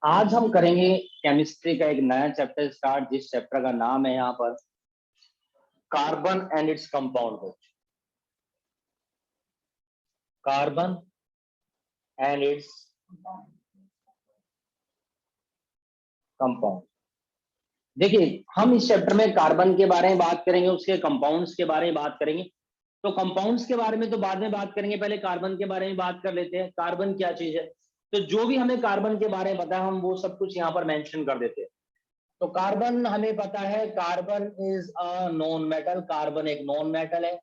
आज हम करेंगे केमिस्ट्री का एक नया चैप्टर स्टार्ट, जिस चैप्टर का नाम है यहाँ पर carbon and its compound. Carbon and its compound. देखिए, हम इस चैप्टर में कार्बन के बारे में बात करेंगे, उसके कंपाउंड्स के बारे में बात करेंगे। तो कंपाउंड्स के बारे में तो बाद में बात करेंगे, पहले कार्बन के बारे में बात कर लेते हैं। कार्बन क्या चीज है, तो जो भी हमें कार्बन के बारे में पता है हम वो सब कुछ यहाँ पर मेंशन कर देते हैं। तो कार्बन हमें पता है, carbon is a non metal. Carbon एक नॉन मेटल है,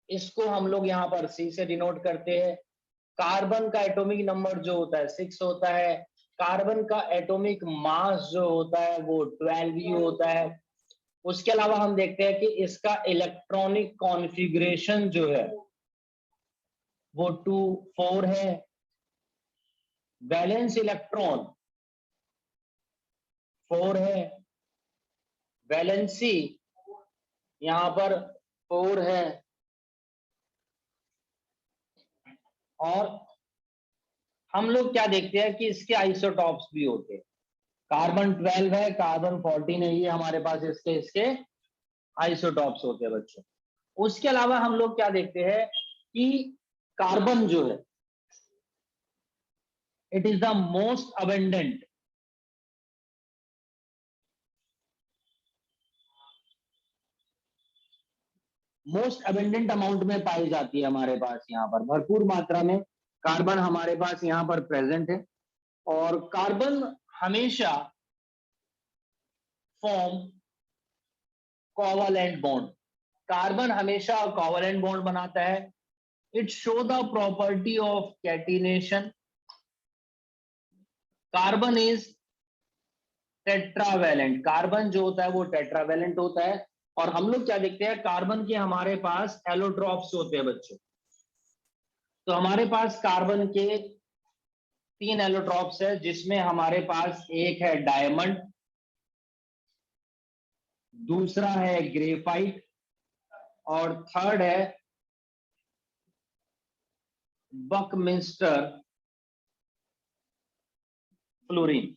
इसको हम लोग यहाँ पर सी से डिनोट करते हैं। कार्बन का एटॉमिक नंबर जो होता है 6 होता है। कार्बन का एटॉमिक मास जो होता है वो 12 होता है। उसके अलावा हम देखते हैं कि इसका इलेक्ट्रॉनिक कॉन्फ़िगरेशन जो है वो 2 4 है। वैलेंस इलेक्ट्रॉन 4 है, वैलेंसी यहां पर 4 है। और हम लोग क्या देखते हैं कि इसके आइसोटॉप्स भी होते हैं। कार्बन 12 है, कार्बन 14 है, ये हमारे पास इसके इसके आइसोटॉप्स होते हैं बच्चों। उसके अलावा हम लोग क्या देखते हैं कि कार्बन जो है it is the most abundant amount में पाई जाती है हमारे पास। यहाँ पर भरपूर मात्रा में कार्बन हमारे पास यहाँ पर प्रेजेंट है। और कार्बन हमेशा फॉर्म कोवलेंट बॉन्ड, कार्बन हमेशा कोवलेंट बॉन्ड बनाता है। It show the property of catenation. Carbon is tetravalent, carbon जो होता है वो टेट्रावेलेंट होता है। और हम लोग क्या देखते हैं, कार्बन के हमारे पास एलोट्रॉप्स होते हैं बच्चों। तो हमारे पास कार्बन के 3 एलोट्रॉप्स है, जिसमें हमारे पास एक है डायमंड, दूसरा है ग्रेफाइट और थर्ड है बकमिंस्टर फ्लोरीन।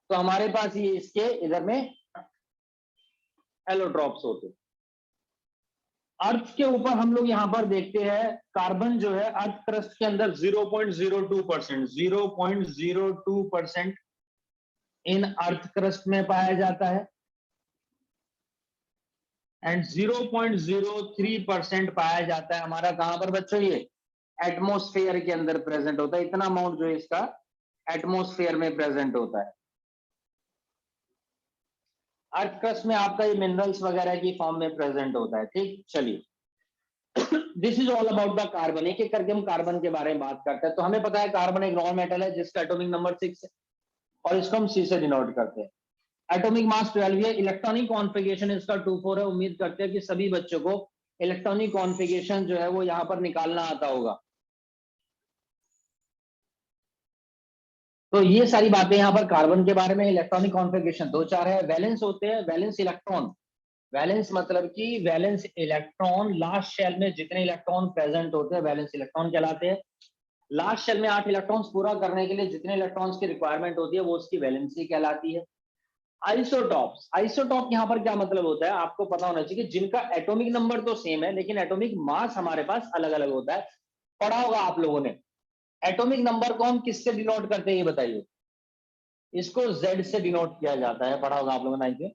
तो हमारे पास ये इसके इधर में एलोट्रॉप्स होते हैं। अर्थ के ऊपर हम लोग यहां पर देखते हैं कार्बन जो है अर्थ क्रस्ट के अंदर 0.02% इन अर्थ क्रस्ट में पाया जाता है एंड 0.03% पाया जाता है हमारा कहां पर बच्चों, ये एटमॉस्फेयर के अंदर प्रेजेंट होता है। इतना अमाउंट जो है इसका एटमॉस्फेयर में प्रेजेंट होता है। अर्थ क्रस्ट में आपका ये मिनरल्स वगैरह की फॉर्म में प्रेजेंट होता है। ठीक, चलिए this is all about the carbon. एक एक करके हम कार्बन के बारे में बात करते हैं। तो हमें पता है कार्बन एक नॉन मेटल है जिसका एटॉमिक नंबर 6 है और इसको हम सी से डिनोट करते हैं। एटॉमिक मास 12 है। इलेक्ट्रॉनिक कॉन्फ़िगरेशन इसका 2 4 है। उम्मीद करते हैं कि सभी बच्चों को इलेक्ट्रॉनिक कॉन्फ़िगरेशन जो है वो यहाँ पर निकालना आता होगा। तो ये सारी बातें यहाँ पर कार्बन के बारे में। इलेक्ट्रॉनिक कॉन्फ़िगरेशन 2 4 है। वैलेंस होते हैं, वैलेंस इलेक्ट्रॉन। वैलेंस मतलब कि वैलेंस इलेक्ट्रॉन, लास्ट शेल में जितने इलेक्ट्रॉन प्रेजेंट होते हैं वैलेंस इलेक्ट्रॉन कहलाते हैं। लास्ट शेल में 8 इलेक्ट्रॉन्स पूरा करने के लिए जितने इलेक्ट्रॉन्स की रिक्वायरमेंट होती है वो उसकी वैलेंसी कहलाती है। आइसोटॉप्स, आइसोटॉप यहाँ पर क्या मतलब होता है आपको पता होना चाहिए, जिनका एटॉमिक नंबर तो सेम है लेकिन एटॉमिक मास हमारे पास अलग अलग होता है। पढ़ा होगा आप लोगों ने। एटॉमिक नंबर को हम किससे डिनोट करते हैं ये बताइए। इसको Z से डिनोट किया जाता है, पढ़ा होगा आप लोगों ने।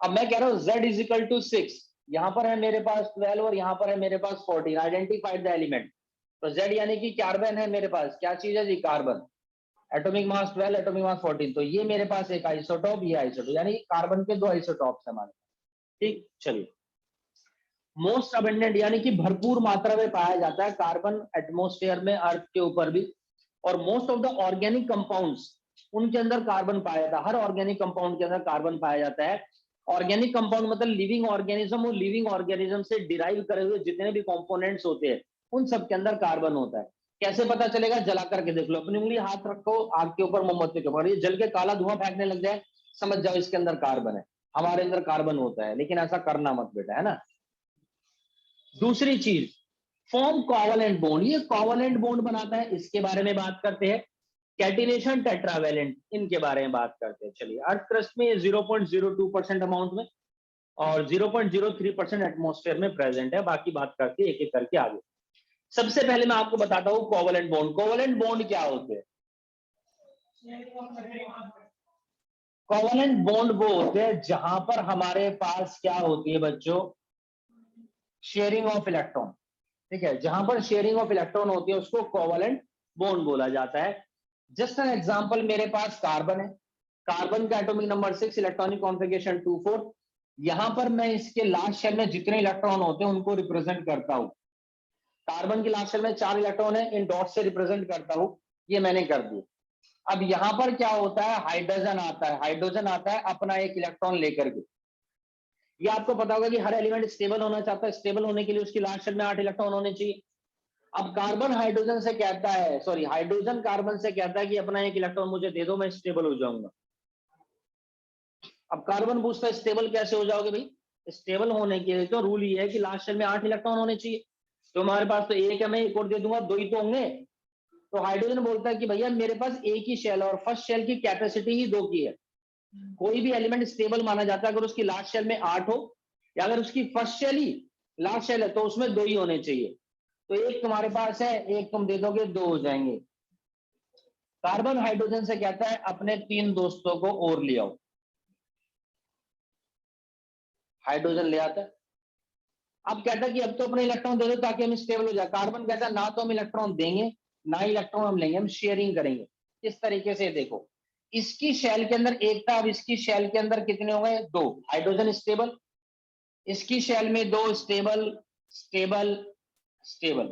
अब मैं कह रहा हूं Z इज इक्वल टू 6, यहां पर है मेरे पास 12 और यहां पर है मेरे पास 14। Identified the element. तो Z यानी कि कार्बन है मेरे पास। क्या चीज है जी, carbon. Atomic mass 12, atomic mass 14। तो ये मेरे पास एक आइसोटॉप, ये आइसोटॉप, यानी कार्बन के 2 आइसोटॉप्स हमारे। ठीक, चलिए मोस्ट अबेंडेंट यानी कि भरपूर मात्रा में पाया जाता है कार्बन एटमॉस्फेयर में, अर्थ के ऊपर भी। और most of the organic compounds उनके अंदर कार्बन पाया जाता है। हर ऑर्गेनिक कंपाउंड के अंदर कार्बन पाया जाता है। ऑर्गेनिक कंपाउंड मतलब लिविंग ऑर्गेनिज्म, और लिविंग ऑर्गेनिज्म से डिराइव करे हुए जितने भी कंपोनेंट्स होते हैं उन सब के अंदर कार्बन होता है। कैसे पता चलेगा, जला करके देख लो। अपनी उंगली हाथ रखो आग के ऊपर, मोमबत्ती के ऊपर, ये जल के काला धुआं फेंकने लग जाए, समझ जाओ इसके अंदर कार्बन है। हमारे अंदर कार्बन होता है, लेकिन ऐसा करना मत बेटा, है ना। दूसरी चीज, फॉर्म कोवलेंट बॉन्ड। ये कोवलेंट बॉन्ड बनाता है, इसके बारे में बात करते हैं। कैटिनेशन, टेट्रावेलेंट, इनके बारे में बात करते हैं। चलिए, अर्थ क्रस्ट में 0.02% अमाउंट में और 0.03% एटमॉस्फेयर में प्रेजेंट है। बाकी बात करते हैं एक एक करके आगे। सबसे पहले मैं आपको बताता हूं कोवलेंट बॉन्ड। कोवलेंट बॉन्ड क्या होते हैं? कोवलेंट बॉन्ड वो होते हैं जहां पर हमारे पास क्या होती है बच्चों, शेयरिंग ऑफ इलेक्ट्रॉन। ठीक है, जहां पर शेयरिंग ऑफ इलेक्ट्रॉन होती है उसको कोवलेंट बॉन्ड बोला जाता है। जस्ट एन एग्जांपल, मेरे पास कार्बन है, कार्बन का एटॉमिक नंबर 6, इलेक्ट्रॉनिक कॉन्फ़िगरेशन 2,4। यहां पर मैं इसके लास्ट शेल में जितने इलेक्ट्रॉन होते हैं उनको रिप्रेजेंट करता हूं। कार्बन की लास्ट शेल में 4 इलेक्ट्रॉन है, इन डॉट से रिप्रेजेंट करता हूं, ये मैंने कर दिया। अब यहां पर क्या होता है, हाइड्रोजन आता है, हाइड्रोजन आता है अपना एक इलेक्ट्रॉन लेकर के। ये आपको पता होगा कि हर एलिमेंट स्टेबल होना चाहता है, स्टेबल होने के लिए उसकी लास्ट शेल में 8 इलेक्ट्रॉन होने चाहिए। अब कार्बन हाइड्रोजन से कहता है, सॉरी, हाइड्रोजन कार्बन से कहता है कि अपना एक इलेक्ट्रॉन मुझे दे दो, मैं स्टेबल हो जाऊंगा। अब कार्बन पूछता है स्टेबल कैसे हो जाओगे भाई? स्टेबल होने के लिए तो रूल ये है कि लास्ट शेल में 8 इलेक्ट्रॉन होने चाहिए। तो हमारे पास तो एक है, मैं एक और दे दूंगा, 2 ही तो होंगे। तो हाइड्रोजन बोलता है कि भैया मेरे पास एक ही शेल है और फर्स्ट शेल की कैपेसिटी ही 2 की है। कोई भी एलिमेंट स्टेबल माना जाता है अगर उसकी लास्ट शेल में 8 हो, या अगर उसकी फर्स्ट शेल ही लास्ट शेल है तो उसमें 2 ही होने चाहिए। तो एक तुम्हारे पास है, एक तुम दे दोगे, 2 हो जाएंगे। कार्बन हाइड्रोजन से कहता है अपने 3 दोस्तों को और ले आओ। हाइड्रोजन ले आता है। अब कहता है कि अब तो अपने इलेक्ट्रॉन दे दो ताकि हम स्टेबल हो जाए। कार्बन कहता है ना तो हम इलेक्ट्रॉन देंगे ना इलेक्ट्रॉन हम लेंगे, हम शेयरिंग करेंगे। इस तरीके से देखो, इसकी शेल के अंदर एक था, अब इसकी शेल के अंदर कितने हो गए? 2। हाइड्रोजन स्टेबल, इसकी शेल में 2, स्टेबल स्टेबल स्टेबल।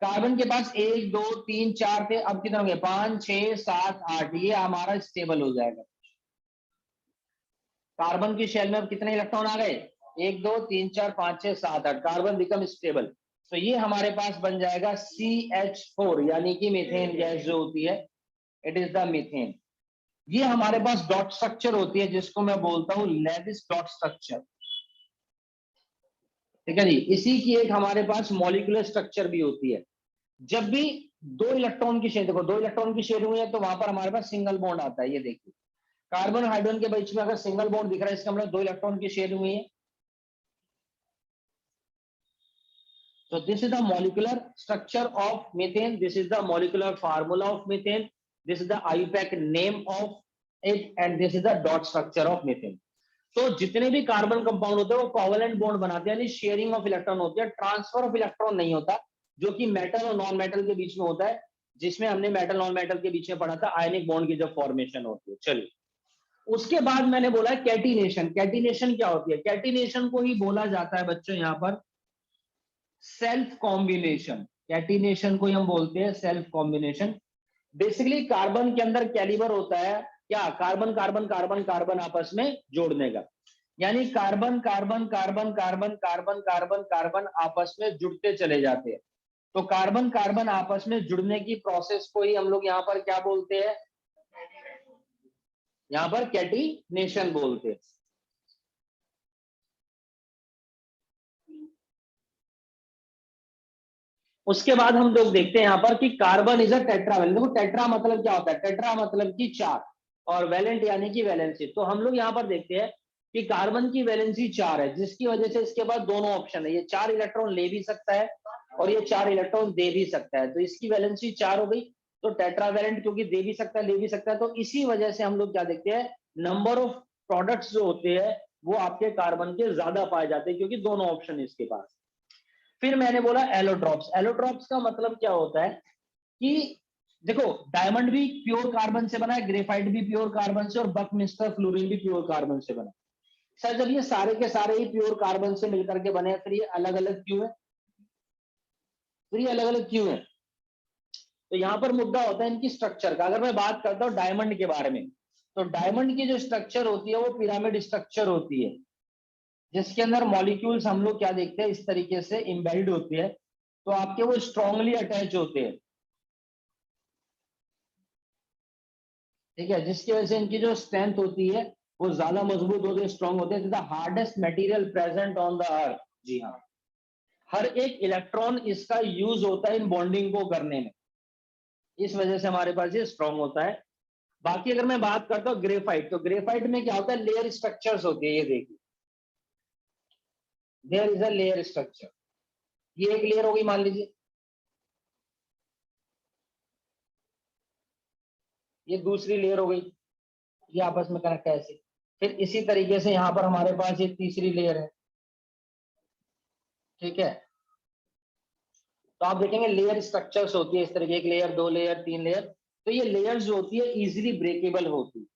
कार्बन के पास 1 2 3 4 थे, अब कितने होंगे? 5 6 7 8, ये हमारा स्टेबल हो जाएगा। कार्बन की शेल में अब कितने इलेक्ट्रॉन आ गए? 1 2 3 4 5 6 7 8, कार्बन बिकम स्टेबल। तो ये हमारे पास बन जाएगा CH4, यानी कि मीथेन गैस जो होती है, इट इज द मीथेन। ये हमारे पास डॉट स्ट्रक्चर होती है जिसको मैं बोलता हूं लेविस डॉट स्ट्रक्चर। ठीक है जी, इसी की एक हमारे पास मॉलिक्यूलर स्ट्रक्चर भी होती है। जब भी 2 इलेक्ट्रॉन की शेयर, देखो 2 इलेक्ट्रॉन की शेयर हुई है तो वहां पर हमारे पास सिंगल बॉन्ड आता है। ये देखिए, कार्बन हाइड्रोजन के बीच में अगर सिंगल बॉन्ड दिख रहा है इसका मतलब 2 इलेक्ट्रॉन की शेयर हुई है। So this is the molecular structure of methane. This is the molecular formula of methane. This is the IUPAC name of it, and this is the dot structure of methane. तो जितने भी carbon compound होते हैं वो covalent bond बनाते हैं, यानी sharing of electron होती है, ट्रांसफर ऑफ इलेक्ट्रॉन नहीं होता, जो कि मेटल और नॉन मेटल के बीच में होता है, जिसमें हमने मेटल नॉन मेटल के बीच में पढ़ा था आयनिक बॉन्ड की जब फॉर्मेशन होती है। चलिए, उसके बाद मैंने बोला कैटिनेशन। कैटिनेशन क्या होती है? कैटिनेशन को ही बोला जाता है बच्चों यहाँ पर सेल्फ कॉम्बिनेशन। कैटिनेशन को हम बोलते हैं सेल्फ कॉम्बिनेशन। बेसिकली कार्बन के अंदर कैलिबर होता है क्या? कार्बन कार्बन कार्बन कार्बन आपस में जोड़ने का, यानी carbon carbon carbon carbon carbon carbon carbon आपस में जुड़ते चले जाते हैं। तो कार्बन कार्बन आपस में जुड़ने की प्रोसेस को ही हम लोग यहाँ पर क्या बोलते हैं? यहाँ पर कैटिनेशन बोलते हैं। उसके बाद हम लोग देखते हैं यहाँ पर कि कार्बन इज अ टेट्रावेलेंट। देखो टेट्रा मतलब क्या होता है? टेट्रा मतलब कि 4 और वैलेंट यानी कि वैलेंसी। तो हम लोग यहाँ पर देखते हैं कि कार्बन की वैलेंसी 4 है, जिसकी वजह से इसके पास दोनों ऑप्शन है, ये 4 इलेक्ट्रॉन ले भी सकता है और ये 4 इलेक्ट्रॉन दे भी सकता है। तो इसकी वैलेंसी 4 हो गई, तो टेट्रावेलेंट क्योंकि दे भी सकता है ले भी सकता है, तो इसी वजह से हम लोग क्या देखते हैं, नंबर ऑफ प्रोडक्ट्स जो होते हैं वो आपके कार्बन के ज्यादा पाए जाते हैं क्योंकि दोनों ऑप्शन है इसके पास। फिर मैंने बोला एलोट्रॉप्स। एलोट्रॉप्स का मतलब क्या होता है कि देखो डायमंड भी प्योर कार्बन से बना है, ग्रेफाइट भी प्योर कार्बन से, और बकमिस्टर फ्लोरीन भी प्योर कार्बन से बना है। सर जब ये सारे के सारे ही प्योर कार्बन से मिलकर के बने हैं फिर ये अलग अलग क्यों है? फिर ये अलग अलग क्यों है? तो यहां पर मुद्दा होता है इनकी स्ट्रक्चर का। अगर मैं बात करता हूं डायमंड के बारे में, तो डायमंड की जो स्ट्रक्चर होती है वो पिरामिड स्ट्रक्चर होती है, जिसके अंदर मॉलिक्यूल्स हम लोग क्या देखते हैं इस तरीके से इम्बेल्ड होते हैं, तो आपके वो स्ट्रांगली अटैच होते हैं। ठीक है, जिसकी वजह से इनकी जो स्ट्रेंथ होती है वो ज्यादा मजबूत होते हैं, स्ट्रांग होते हैं। The hardest material present on the earth. जी हाँ, हर एक इलेक्ट्रॉन इसका यूज होता है इन बॉन्डिंग को करने में। इस वजह से हमारे पास ये स्ट्रॉन्ग होता है। बाकी अगर मैं बात करता हूँ ग्रेफाइट, तो ग्रेफाइट में क्या होता है, लेयर स्ट्रक्चर्स होती है। ये देखिए, there is a layer structure. ये एक लेयर होगी मान लीजिए, ये दूसरी लेयर हो गई, ये आपस में कनेक्ट है ऐसे। फिर इसी तरीके से यहाँ पर हमारे पास ये तीसरी लेयर है, ठीक है। तो आप देखेंगे लेयर स्ट्रक्चर्स होती है इस तरह की, एक लेयर, दो लेयर, तीन लेयर। तो ये लेयर्स जो होती है इजीली ब्रेकेबल होती है,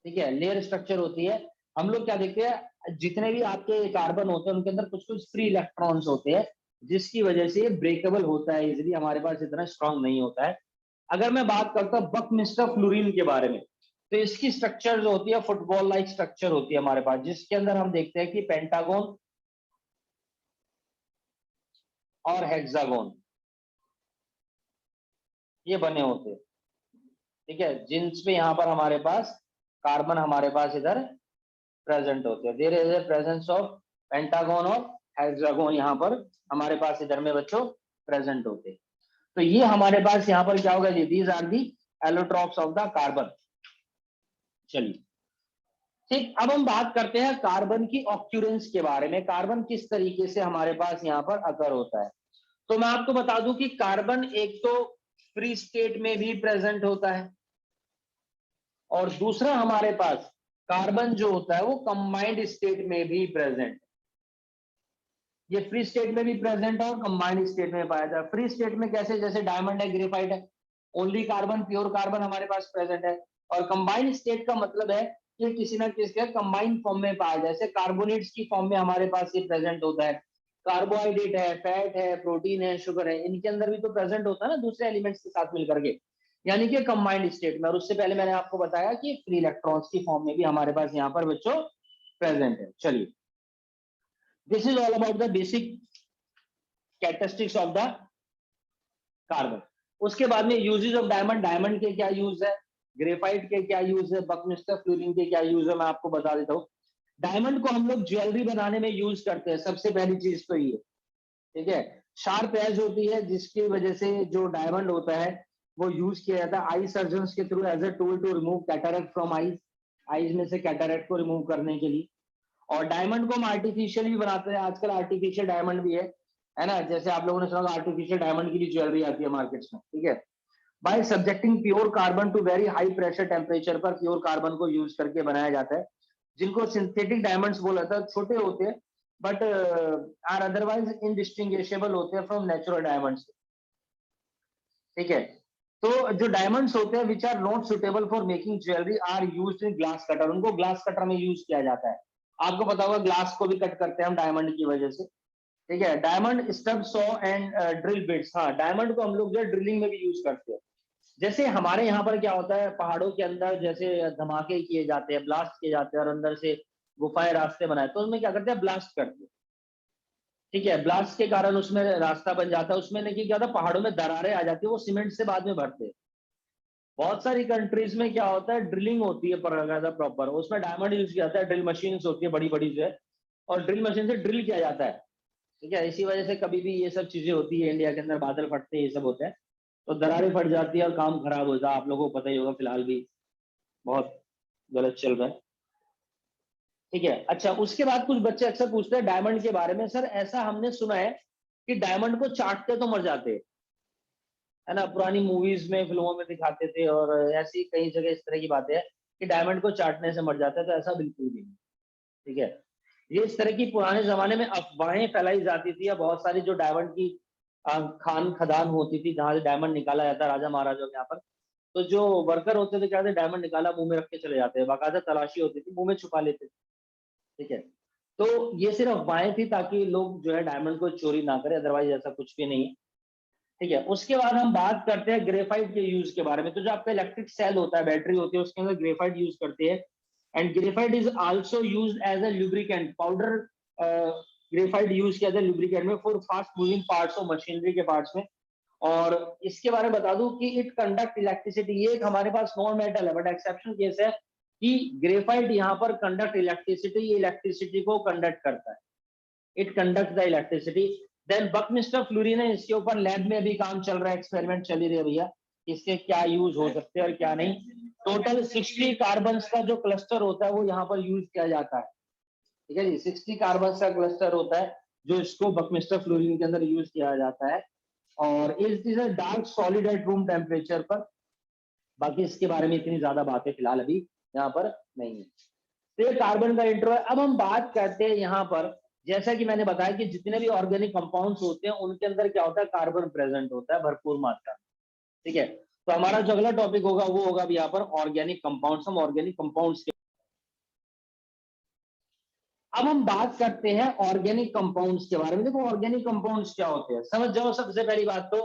ठीक है, लेयर स्ट्रक्चर होती है। हम लोग क्या देखते हैं, जितने भी आपके कार्बन होते हैं उनके अंदर कुछ कुछ फ्री इलेक्ट्रॉन्स होते हैं, जिसकी वजह से ये ब्रेकेबल होता है इजीली, हमारे पास इतना स्ट्रांग नहीं होता है। अगर मैं बात करता हूँ बकमिस्टर फ्लोरीन के बारे में, तो इसकी स्ट्रक्चर जो होती है फुटबॉल लाइक स्ट्रक्चर होती है हमारे पास, जिसके अंदर हम देखते हैं कि पेंटागन और हेक्सागोन ये बने होते हैं, ठीक है, जिनपे यहाँ पर हमारे पास कार्बन हमारे पास इधर प्रेजेंट होते हैं। There is a presence of pentagon और हेक्सागोन यहाँ पर हमारे पास इधर में बच्चों प्रेजेंट होते हैं। तो ये हमारे पास यहाँ पर क्या होगा जी, these are the allotropes of the carbon. चलिए ठीक, अब हम बात करते हैं कार्बन की ऑक्यूरेंस के बारे में, कार्बन किस तरीके से हमारे पास यहाँ पर अकर होता है। तो मैं आपको बता दूं कि कार्बन एक तो फ्री स्टेट में भी प्रेजेंट होता है, और दूसरा हमारे पास कार्बन जो होता है वो कंबाइंड स्टेट में भी प्रेजेंट। ये फ्री स्टेट में भी प्रेजेंट है और कंबाइंड स्टेट में पाया जाता है। फ्री स्टेट में कैसे, जैसे डायमंड है, ग्रेफाइट है, ओनली कार्बन, प्योर कार्बन हमारे पास प्रेजेंट है। और कंबाइंड स्टेट का मतलब है कि किसी ना किसी का कंबाइंड फॉर्म में पाया जाए, जैसे कार्बोनेट्स की फॉर्म में हमारे पास ये प्रेजेंट होता है। कार्बोहाइड्रेट है, फैट है, प्रोटीन है, शुगर है, इनके अंदर भी तो प्रेजेंट होता है ना दूसरे एलिमेंट्स के साथ मिलकर के, यानी कि कंबाइंड स्टेट में। और उससे पहले मैंने आपको बताया कि फ्री इलेक्ट्रॉन्स की फॉर्म में भी हमारे पास यहाँ पर बच्चों प्रेजेंट है। चलिए, this is all about the basic characteristics of the carbon. उसके बाद में यूजेस ऑफ डायमंड, डायमंड के क्या यूज है, ग्रेफाइट के क्या यूज है, बकमिस्टर फ्लोरीन के क्या यूज है, मैं आपको बता देता हूँ। डायमंड को हम लोग ज्वेलरी बनाने में यूज करते हैं, सबसे पहली चीज तो ये, ठीक है। शार्प एज होती है जिसकी वजह से जो डायमंड होता है वो यूज किया जाता है आई सर्जन के through as a tool to remove cataract from eyes, eyes में से कैटरेक्ट को रिमूव करने के लिए। और डायमंड को हम आर्टिफिशियल भी बनाते हैं, आजकल आर्टिफिशियल डायमंड भी है ना, जैसे आप लोगों ने सुना आर्टिफिशियल डायमंड की भी ज्वेलरी आती है मार्केट्स में, ठीक है। By subjecting pure carbon to very high pressure temperature पर प्योर कार्बन को यूज करके बनाया जाता है, जिनको सिंथेटिक डायमंड्स बोला जाता है। छोटे होते हैं बट आर अदरवाइज इनडिस्टिंग्विशेबल होते हैं फ्रॉम नेचुरल डायमंड्स, ठीक है। तो जो डायमंड्स होते हैं which are not suitable for making jewellery are used in glass cutter, उनको ग्लास कटर में यूज किया जाता है। आपको पता होगा ग्लास को भी कट करते हैं हम डायमंड की वजह से, ठीक है। Diamond stub saw and drill bits, हाँ डायमंड को हम लोग जो ड्रिलिंग में भी यूज करते हैं। जैसे हमारे यहाँ पर क्या होता है, पहाड़ों के अंदर जैसे धमाके किए जाते हैं, ब्लास्ट किए जाते हैं, और अंदर से गुफाएं रास्ते बनाए, तो उसमें क्या करते हैं, ब्लास्ट करते हैं, ठीक है। ब्लास्ट के कारण उसमें रास्ता बन जाता है, उसमें लेकिन क्या होता है, पहाड़ों में दरारें आ जाती है, वो सीमेंट से बाद में भरते हैं। बहुत सारी कंट्रीज में क्या होता है, ड्रिलिंग होती है पर प्रॉपर, उसमें डायमंड यूज किया जाता है, ड्रिल मशीन होती है बड़ी बड़ी जो है, और ड्रिल मशीन से ड्रिल किया जाता है, ठीक है। इसी वजह से कभी भी ये सब चीजें होती है, इंडिया के अंदर बादल फटते हैं, ये सब होता है, तो दरारें फट जाती है और काम खराब होता है। आप लोगों को पता ही होगा, फिलहाल भी बहुत गलत चल रहा है, ठीक है। अच्छा, उसके बाद कुछ बच्चे अक्सर पूछते हैं डायमंड के बारे में, सर ऐसा हमने सुना है कि डायमंड को चाटते तो मर जाते हैं, है ना, पुरानी मूवीज में, फिल्मों में दिखाते थे, और ऐसी कई जगह इस तरह की बातें हैं कि डायमंड को चाटने से मर जाता है, तो ऐसा बिल्कुल भी नहीं, ठीक है। ये इस तरह की पुराने जमाने में अफवाहें फैलाई जाती थी, या बहुत सारी जो डायमंड की खान खदान होती थी जहां से डायमंड निकाला जाता है राजा महाराजाओं के यहाँ पर, तो जो वर्कर होते थे क्या थे, डायमंड निकाला मुंह में रख के चले जाते हैं, बाकायदा तलाशी होती थी, मुंह में छुपा लेते थे, ठीक है। तो ये सिर्फ अफवाहें थी ताकि लोग जो है डायमंड को चोरी ना करें, अदरवाइज ऐसा कुछ भी नहीं है, ठीक है। उसके बाद हम बात करते हैं ग्रेफाइट के यूज के बारे में। तो जो आपका इलेक्ट्रिक सेल होता है, बैटरी होती है, उसके अंदर ग्रेफाइट यूज करते हैं, and graphite is also used as a lubricant, powder graphite use किया जाता है लुब्रिकेंट में for fast moving parts of machinery के पार्ट्स में। और इसके बारे में बता दूं कि इट कंडक्ट इलेक्ट्रिसिटी, ये एक हमारे पास नॉन मेटल है बट एक्सेप्शन केस है कि ग्रेफाइट यहाँ पर कंडक्ट इलेक्ट्रिसिटी, ये इलेक्ट्रिसिटी को कंडक्ट करता है, it conduct the electricity. Then buckminster fullerene है, इसके ऊपर लैब में अभी काम चल रहा है, एक्सपेरिमेंट चल ही रही है भैया, इसके क्या यूज हो सकते हैं और क्या नहीं। टोटल 60 कार्बन का जो क्लस्टर होता है वो यहाँ पर यूज किया जाता है, ठीक है जी। 60 कार्बन का क्लस्टर होता है जो इसको बकमिस्टर फ्लोरीन के अंदर यूज किया जाता है, और it is a dark solid at room temperature पर। बाकी इसके बारे में इतनी ज्यादा बातें फिलहाल अभी यहाँ पर नहीं है। तो ये कार्बन का इंट्रो है। अब हम बात करते हैं यहाँ पर, जैसा कि मैंने बताया कि जितने भी ऑर्गेनिक कंपाउंड्स होते हैं उनके अंदर क्या होता है, कार्बन प्रेजेंट होता है भरपूर मात्रा में, ठीक है। तो हमारा जो अगला टॉपिक होगा वो होगा यहाँ पर ऑर्गेनिक कंपाउंड्स। हम ऑर्गेनिक कंपाउंड्स के अब हम बात करते हैं ऑर्गेनिक कंपाउंड्स के बारे में। देखो ऑर्गेनिक कंपाउंड्स क्या होते हैं, समझ जाओ। सबसे पहली बात तो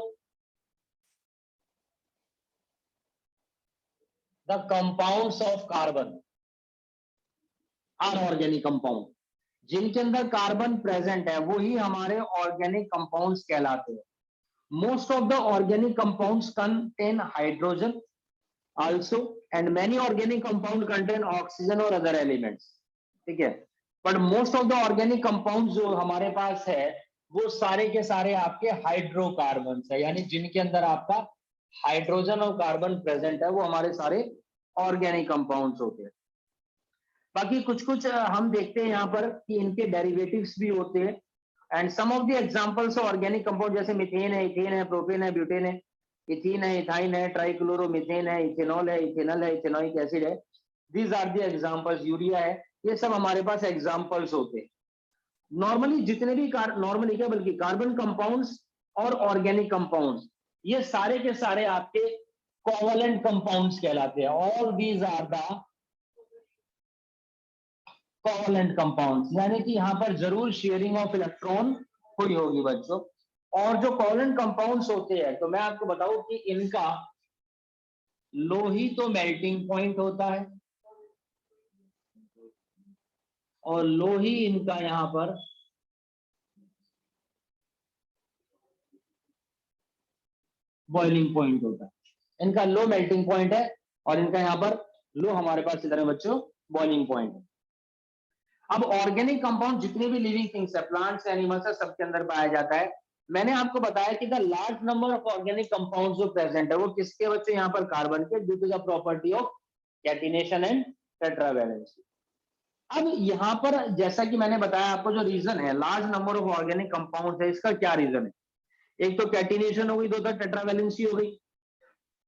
the compounds of carbon are organic compound. जिनके अंदर कार्बन प्रेजेंट है वही हमारे ऑर्गेनिक कंपाउंड्स कहलाते हैं। Most of the organic compounds contain hydrogen also, and many organic compound contain oxygen और अदर एलिमेंट्स, ठीक है। But most of the organic compound जो हमारे पास है वो सारे के सारे आपके हाइड्रोकार्बन है, यानी जिनके अंदर आपका हाइड्रोजन और कार्बन प्रेजेंट है वो हमारे सारे ऑर्गेनिक कंपाउंड्स होते हैं। बाकी कुछ कुछ हम देखते हैं यहाँ पर कि इनके डेरिवेटिव्स भी होते हैं। And some of the examples of organic compound जैसे मीथेन है, इथेन है, प्रोपेन है, ब्यूटेन है, इथीन है, इथाइन है, ट्राइक्लोरोमीथेन है, इथेनॉल है, इथेनल है, इथेनोइक एसिड है। These are the examples. Urea है, ये सब हमारे पास एग्जांपल्स होते हैं। नॉर्मली जितने भी नॉर्मली क्या बल्कि कार्बन कंपाउंड्स और ऑर्गेनिक कंपाउंड्स ये सारे के सारे आपके कोवलेंट कंपाउंड्स कहलाते हैं। All these are the covalent compounds, यानी कि यहाँ पर जरूर शेयरिंग ऑफ इलेक्ट्रॉन हुई होगी बच्चों। और जो कोवलेंट कंपाउंड्स होते हैं तो मैं आपको बताऊं कि इनका लो ही तो मेल्टिंग पॉइंट होता है और लो ही इनका यहाँ पर बॉइलिंग पॉइंट होता है। इनका लो मेल्टिंग पॉइंट है और इनका यहाँ पर लो हमारे पास इधर है बच्चों बॉइलिंग पॉइंट। अब ऑर्गेनिक कंपाउंड जितने भी लिविंग थिंग्स है, प्लांट्स एनिमल्स है, सबके अंदर पाया जाता है। मैंने आपको बताया कि the large number of organic compounds जो प्रेजेंट है वो किसके बच्चे यहाँ पर कार्बन के, due to the property of catenation and tetravalency. अब यहाँ पर जैसा कि मैंने बताया आपको, जो रीजन है large number of organic compounds है, इसका क्या रीजन है? एक तो कैटिनेशन हो गई, दो तो टेट्रावैलेंसी हो गई,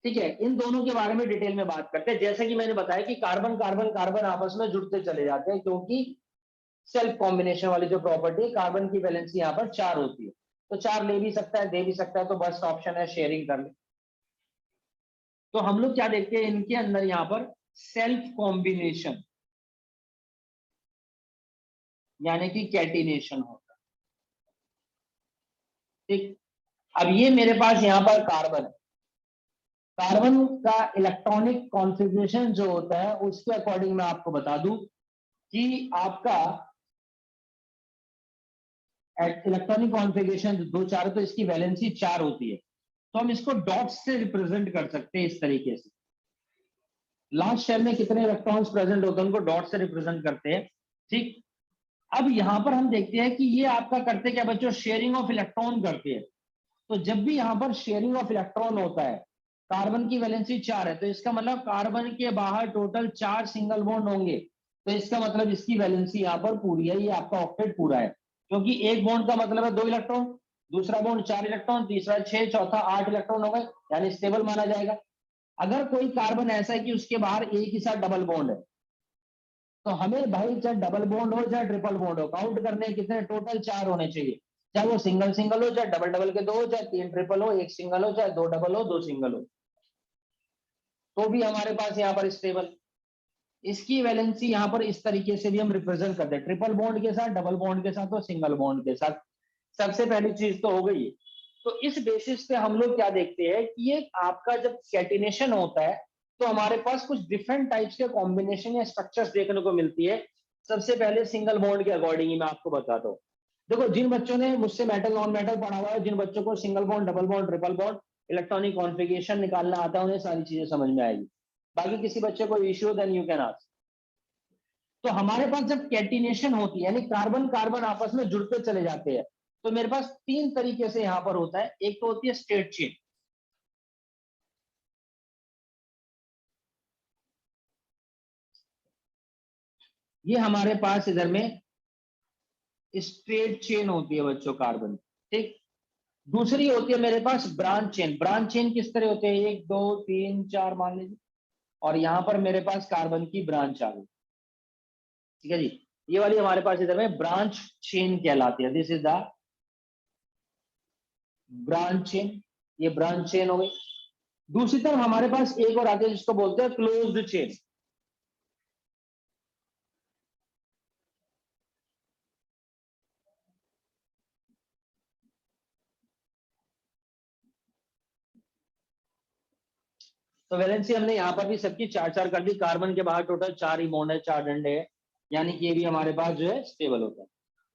ठीक है। इन दोनों के बारे में डिटेल में बात करते हैं। जैसा कि मैंने बताया कि कार्बन कार्बन कार्बन आपस में जुड़ते चले जाते हैं क्योंकि सेल्फ कॉम्बिनेशन वाली जो प्रॉपर्टी है, कार्बन की वैलेंसी यहाँ पर 4 होती है, तो 4 ले भी सकता है, दे भी सकता है, तो बस ऑप्शन है शेयरिंग कर ले। तो हम लोग क्या देखते हैं इनके अंदर यहाँ पर सेल्फ कॉम्बिनेशन यानी कि कैटिनेशन होता है, ठीक। अब ये मेरे पास यहाँ पर कार्बन है। कार्बन का इलेक्ट्रॉनिक कॉन्फ़िगरेशन जो होता है उसके अकॉर्डिंग मैं आपको बता दूं कि आपका इलेक्ट्रॉनिक कॉन्फ़िगरेशन 2 4 तो इसकी वैलेंसी 4 होती है, तो हम इसको डॉट्स से रिप्रेजेंट कर सकते हैं इस तरीके से। लास्ट शेल में कितने इलेक्ट्रॉन्स प्रेजेंट होते हैं उनको डॉट से रिप्रेजेंट करते हैं, ठीक। अब यहां पर हम देखते हैं कि ये आपका करते क्या बच्चों, शेयरिंग ऑफ इलेक्ट्रॉन करते हैं। तो जब भी यहां पर शेयरिंग ऑफ इलेक्ट्रॉन होता है, कार्बन की वैलेंसी 4 है, तो इसका मतलब कार्बन के बाहर टोटल 4 सिंगल बॉन्ड होंगे, तो इसका मतलब इसकी वैलेंसी यहाँ पर पूरी है, ये आपका ऑक्टेट पूरा है। क्योंकि एक बॉन्ड का मतलब है 2 इलेक्ट्रॉन, दूसरा बॉन्ड 4 इलेक्ट्रॉन, तीसरा 6, चौथा 8 इलेक्ट्रॉन हो गए, यानी स्टेबल माना जाएगा। अगर कोई कार्बन ऐसा है कि उसके बाहर एक ही साथ डबल बॉन्ड है, तो हमें भाई चाहे डबल बॉन्ड हो चाहे ट्रिपल बॉन्ड हो, काउंट करने कितने टोटल 4 होने चाहिए। चाहे वो सिंगल सिंगल हो, चाहे डबल डबल के 2 हो, चाहे 3 ट्रिपल हो, 1 सिंगल हो, चाहे 2 डबल हो, 2 सिंगल हो, तो भी हमारे पास यहाँ पर स्टेबल। इसकी वैलेंसी यहाँ पर इस तरीके से भी हम रिप्रेजेंट करते हैं, ट्रिपल बॉन्ड के साथ, डबल बॉन्ड के साथ और सिंगल बॉन्ड के साथ। सबसे पहली चीज तो हो गई। तो इस बेसिस पे हम लोग क्या देखते हैं कि ये आपका जब कैटिनेशन होता है तो हमारे पास कुछ डिफरेंट टाइप्स के कॉम्बिनेशन या स्ट्रक्चर्स देखने को मिलती है। सबसे पहले सिंगल बॉन्ड के अकॉर्डिंग ही मैं आपको बताता हूँ। देखो जिन बच्चों ने मुझसे मेटल नॉन मेटल पढ़ा हुआ है, जिन बच्चों को single bond, double bond, triple bond, electronic configuration निकालना आता है, उन्हें सारी चीजें समझ में आएगी। बाकी किसी बच्चे को issue then you can ask. तो हमारे पास जब कैटिनेशन होती है यानी कार्बन कार्बन आपस में जुड़ते चले जाते हैं, तो मेरे पास 3 तरीके से यहां पर होता है। एक तो होती है स्ट्रेट चेन, ये हमारे पास इधर में स्ट्रेट चेन होती है बच्चों कार्बन, ठीक। दूसरी होती है मेरे पास ब्रांच चेन। ब्रांच चेन किस तरह होते हैं, 1 2 3 4 मान लीजिए, और यहां पर मेरे पास कार्बन की ब्रांच आ गई, ठीक है जी। ये वाली हमारे पास इधर में ब्रांच चेन कहलाती है। This is the branch chain, ये ब्रांच चेन हो गई। दूसरी तरफ हमारे पास एक और आती है जिसको बोलते हैं क्लोज्ड चेन। तो वैलेंसी हमने यहाँ पर भी सबकी 4 4 कर दी। कार्बन के बाहर टोटल 4 ही बॉन्ड है, 4 डंडे है, यानी कि ये भी हमारे पास जो है स्टेबल होता है।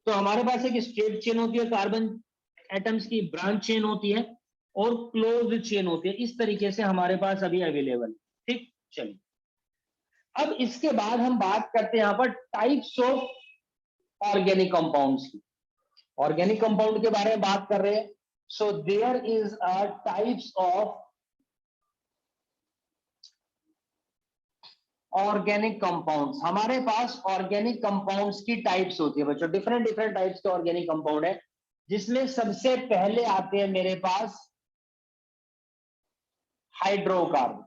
तो हमारे पास एक स्ट्रेट चेन होती है कार्बन एटम्स की, ब्रांच चेन होती है और क्लोज चेन होती है। इस तरीके से हमारे पास अभी अवेलेबल, ठीक। चलिए अब इसके बाद हम बात करते हैं यहाँ पर टाइप्स ऑफ ऑर्गेनिक कंपाउंड्स की। ऑर्गेनिक कंपाउंड के बारे में बात कर रहे हैं। So there is a types of organic compounds. हमारे पास ऑर्गेनिक कंपाउंड्स की टाइप्स होती है बच्चों, डिफरेंट डिफरेंट टाइप्स के ऑर्गेनिक कंपाउंड है, जिसमें सबसे पहले आते हैं मेरे पास हाइड्रोकार्बन।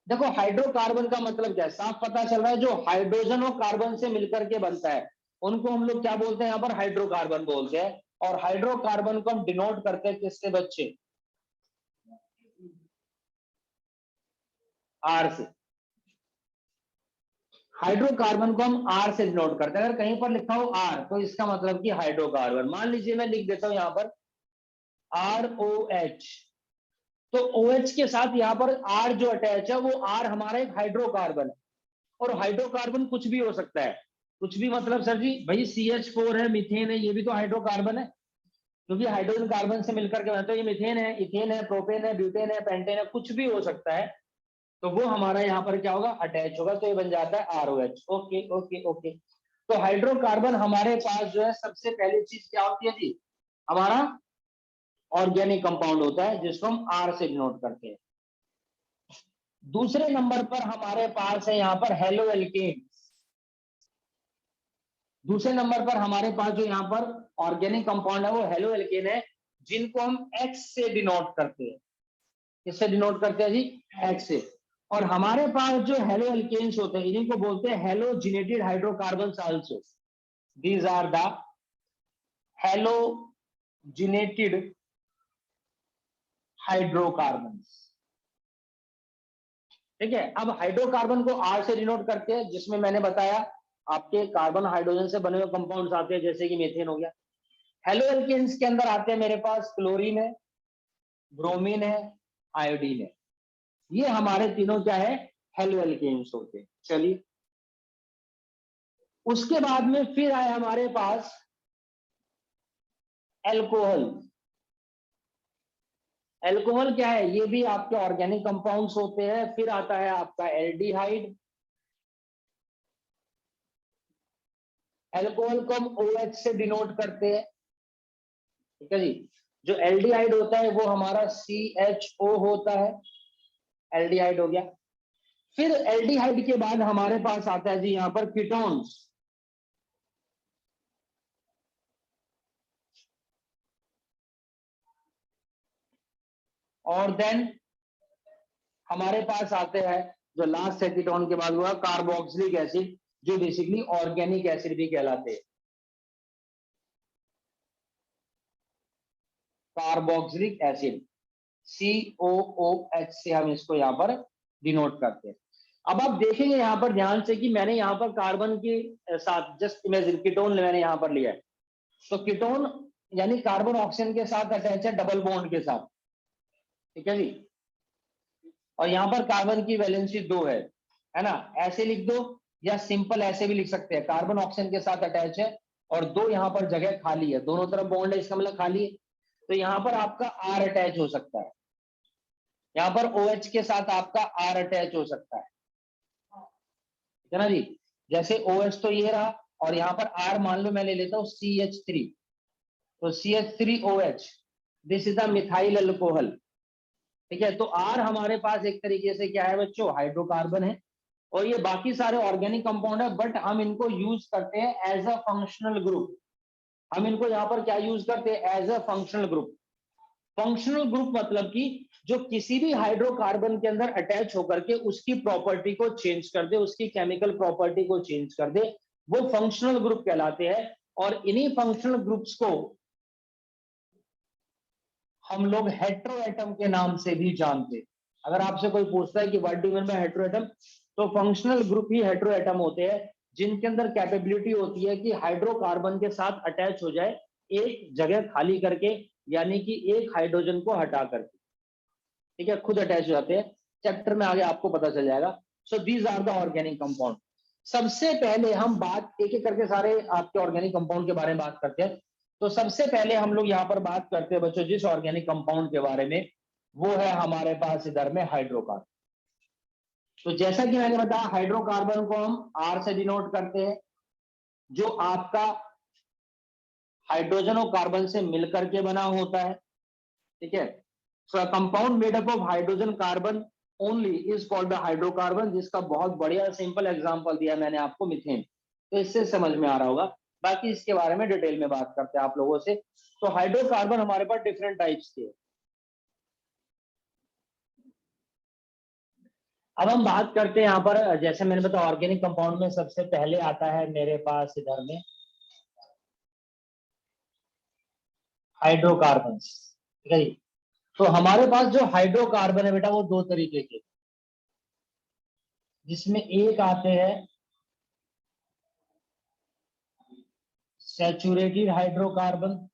देखो हाइड्रोकार्बन का मतलब क्या है, साफ पता चल रहा है, जो हाइड्रोजन और कार्बन से मिलकर के बनता है उनको हम लोग क्या बोलते हैं, यहाँ पर हाइड्रोकार्बन बोलते हैं। और हाइड्रोकार्बन को हम डिनोट करते हैं किससे बच्चे, आर से। हाइड्रोकार्बन को हम आर से डिनोट करते हैं। अगर कहीं पर लिखा हो आर तो इसका मतलब कि हाइड्रोकार्बन। मान लीजिए मैं लिख देता हूं यहां पर ROH, तो OH के साथ यहां पर R जो अटैच है वो R हमारा एक हाइड्रोकार्बन है। और हाइड्रोकार्बन कुछ भी हो सकता है। कुछ भी मतलब सर जी, भाई CH4 है, मीथेन है, ये भी तो हाइड्रोकार्बन है, क्योंकि हाइड्रोजन कार्बन से मिलकर के बनता है। ये मीथेन है, इथेन है, प्रोपेन है, ब्यूटेन है, पेंटेन है, कुछ भी हो सकता है। तो वो हमारा यहाँ पर क्या होगा, अटैच होगा, तो ये बन जाता है ROH। Okay okay okay. तो हाइड्रोकार्बन हमारे पास जो है सबसे पहली चीज क्या होती है जी, हमारा ऑर्गेनिक कंपाउंड होता है, जिसको हम R से डिनोट करते हैं। दूसरे नंबर पर हमारे पास है यहाँ पर हेलो एल्केन। दूसरे नंबर पर हमारे पास जो यहाँ पर ऑर्गेनिक कंपाउंड है वो हेलो एल्केन है, जिनको हम X से डिनोट करते हैं। किससे डिनोट करते हैं जी, X से। और हमारे पास जो हेलो एल्केन्स होते हैं इन्हीं को बोलते हैं halogenated hydrocarbons also. These are the halogenated hydrocarbons, ठीक है। अब हाइड्रोकार्बन को R से डिनोट करते हैं, जिसमें मैंने बताया आपके कार्बन हाइड्रोजन से बने हुए कंपाउंड्स आते हैं, जैसे कि मीथेन हो गया। हेलो एल्केन्स के अंदर आते हैं मेरे पास क्लोरीन है, ब्रोमीन है, आयोडीन है। ये हमारे तीनों क्या है, हेलो एल्केन्स होते हैं। चलिए उसके बाद में फिर आए हमारे पास एल्कोहल। एल्कोहल क्या है, ये भी आपके ऑर्गेनिक कंपाउंड्स होते हैं। फिर आता है आपका एल्डिहाइड। एल्कोहल को हम OH से डिनोट करते हैं, ठीक है जी। जो एल्डिहाइड होता है वो हमारा CHO होता है, एल्डिहाइड हो गया। फिर एल्डिहाइड के बाद हमारे पास आता है जी यहाँ पर कीटोन्स। और देन हमारे पास आते हैं जो लास्ट है कीटोन के बाद हुआ कार्बोक्सिलिक एसिड, जो बेसिकली ऑर्गेनिक एसिड भी कहलाते हैं। कार्बोक्सिलिक एसिड COOH से हम इसको यहाँ पर डिनोट करते हैं। अब आप देखेंगे यहाँ पर ध्यान से कि मैंने यहाँ पर कार्बन के साथ जस्ट इमेजिन कीटोन मैंने यहाँ पर लिया है। तो कीटोन यानी कार्बन ऑक्सीजन के साथ अटैच है डबल बॉन्ड के साथ, ठीक है जी। और यहाँ पर कार्बन की वैलेंसी 2 है ना। ऐसे लिख दो या सिंपल ऐसे भी लिख सकते हैं, कार्बन ऑक्सीजन के साथ अटैच है और 2 यहाँ पर जगह खाली है, दोनों तरफ बॉन्ड है, इसका मतलब खाली है। तो यहाँ पर आपका R अटैच हो सकता है, यहाँ पर OH के साथ आपका R अटैच हो सकता है ना जी। जैसे OH तो ये रहा, और यहाँ पर R मान लो मैं ले लेता हूँ CH3, तो CH3OH, this is the methyl alcohol, ठीक है। तो R हमारे पास एक तरीके से क्या है बच्चों, हाइड्रोकार्बन है, और ये बाकी सारे ऑर्गेनिक कंपाउंड है, बट हम इनको यूज करते हैं एज अ फंक्शनल ग्रुप। हम इनको यहाँ पर क्या यूज करते हैं? As a functional group. Functional group मतलब कि जो किसी भी हाइड्रोकार्बन के अंदर अटैच होकर के उसकी प्रॉपर्टी को चेंज कर दे, उसकी केमिकल प्रॉपर्टी को चेंज कर दे, वो फंक्शनल ग्रुप कहलाते हैं। और इन्हीं फंक्शनल ग्रुप्स को हम लोग हेटेरोएटम के नाम से भी जानते हैं। अगर आपसे कोई पूछता है कि what do you mean by heteroatom, तो फंक्शनल ग्रुप ही हेटेरोएटम होते हैं जिनके अंदर कैपेबिलिटी होती है कि हाइड्रोकार्बन के साथ अटैच हो जाए एक जगह खाली करके, यानी कि एक हाइड्रोजन को हटा करके, ठीक है, खुद अटैच हो जाते हैं। चैप्टर में आगे आपको पता चल जाएगा। So these are the organic compound. सबसे पहले हम बात एक एक करके सारे आपके ऑर्गेनिक कंपाउंड के बारे में बात करते हैं। तो सबसे पहले हम लोग यहाँ पर बात करते हैं बच्चों जिस ऑर्गेनिक कंपाउंड के बारे में, वो है हमारे पास इधर में हाइड्रोकार्बन। तो जैसा कि मैंने बताया, हाइड्रोकार्बन को हम आर से डिनोट करते हैं, जो आपका हाइड्रोजन और कार्बन से मिलकर के बना होता है, ठीक है। So a compound made up of hydrogen carbon only is called the hydrocarbon, जिसका बहुत बढ़िया सिंपल एग्जांपल दिया मैंने आपको, मीथेन। तो इससे समझ में आ रहा होगा। बाकी इसके बारे में डिटेल में बात करते हैं आप लोगों से। तो हाइड्रोकार्बन हमारे पास डिफरेंट टाइप्स के। अब हम बात करते हैं यहाँ पर, जैसे मैंने बताया ऑर्गेनिक कंपाउंड में सबसे पहले आता है मेरे पास इधर में हाइड्रोकार्बन, ठीक है जी। तो हमारे पास जो हाइड्रोकार्बन है बेटा वो दो तरीके के, जिसमें एक आते हैं सैचुरेटेड हाइड्रोकार्बन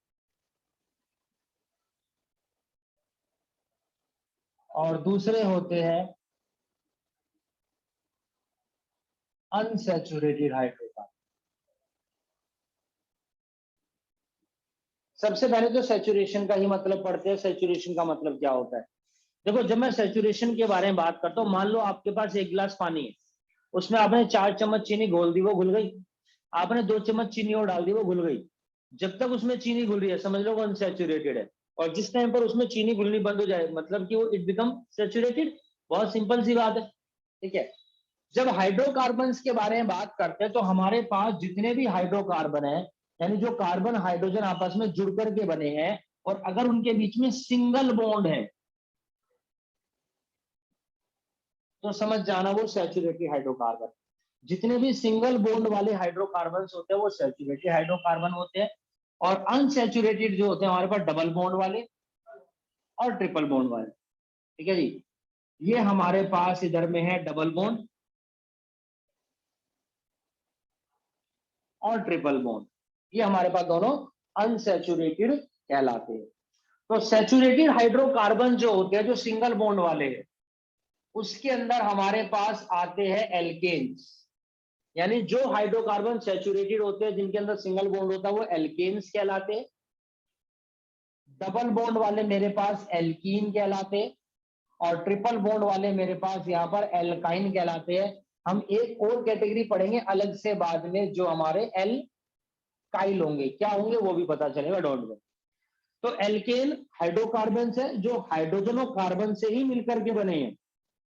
और दूसरे होते हैं अनसैचुरेटेड हाइड्रोकार्बन। सबसे पहले तो सैचुरेशन का ही मतलब पढ़ते हैं। सैचुरेशन का मतलब क्या होता है? देखो, जब मैं सैचुरेशन के बारे में बात करता हूँ, मान लो आपके पास एक गिलास पानी है, उसमें आपने 4 चम्मच चीनी घोल दी, वो घुल गई। आपने 2 चम्मच चीनी और डाल दी, वो घुल गई। जब तक उसमें चीनी घुल रही है समझ लो वो अनसैचुरेटेड है। और जिस टाइम पर उसमें चीनी घुलनी बंद हो जाए मतलब कि वो इट बिकम सैचुरेटेड। बहुत सिंपल सी बात है, ठीक है। जब हाइड्रोकार्बन्स के बारे में बात करते हैं तो हमारे पास जितने भी हाइड्रोकार्बन है, यानी जो कार्बन हाइड्रोजन आपस में जुड़ करके बने हैं, और अगर उनके बीच में सिंगल बॉन्ड है तो समझ जाना वो सैचुरेटेड हाइड्रोकार्बन। जितने भी सिंगल बॉन्ड वाले हाइड्रोकार्बन होते हैं वो सैचुरेटेड हाइड्रोकार्बन होते हैं। और अनसैचुरेटेड जो होते हैं हमारे पास डबल बॉन्ड वाले और ट्रिपल बॉन्ड वाले, ठीक है जी। ये हमारे पास इधर में है डबल बॉन्ड और ट्रिपल बॉन्ड, ये हमारे पास दोनों अनसैचुरेटेड कहलाते हैं। तो सैचुरेटेड हाइड्रोकार्बन जो होते हैं, जो सिंगल बॉन्ड वाले हैं, उसके अंदर हमारे पास आते हैं एल्केन्स। यानी जो हाइड्रोकार्बन सैचुरेटेड होते हैं जिनके अंदर सिंगल बॉन्ड होता है वो एल्केन्स कहलाते हैं। डबल बॉन्ड वाले मेरे पास एल्कीन कहलाते हैं। और ट्रिपल बॉन्ड वाले मेरे पास यहाँ पर एल्काइन कहलाते हैं। हम एक और कैटेगरी पढ़ेंगे अलग से बाद में, जो हमारे एल्काइल होंगे। क्या होंगे वो भी पता चलेगा, डोंट वरी। तो एल्केन हाइड्रोकार्बन है जो हाइड्रोजन और कार्बन से ही मिलकर के बने हैं,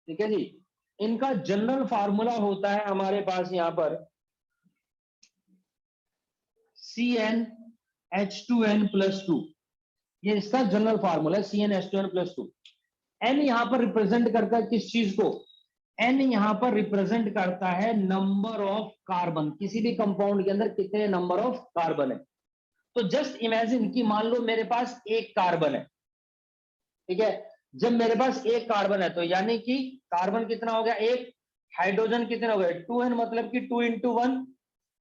ठीक है जी। इनका जनरल फार्मूला होता है हमारे पास यहाँ पर CnH2n+2। ये इसका जनरल फार्मूला है CnH2n+2। एन यहां पर रिप्रेजेंट करता है किस चीज को? एन यहां पर रिप्रेजेंट करता है नंबर ऑफ कार्बन। किसी भी कंपाउंड के अंदर कितने नंबर ऑफ कार्बन है। तो जस्ट इमेजिन कि मान लो मेरे पास एक कार्बन है, ठीक है। जब मेरे पास एक कार्बन है तो यानी कि कार्बन कितना हो गया? एक। हाइड्रोजन कितने हो गए? 2n, मतलब कि 2 × 1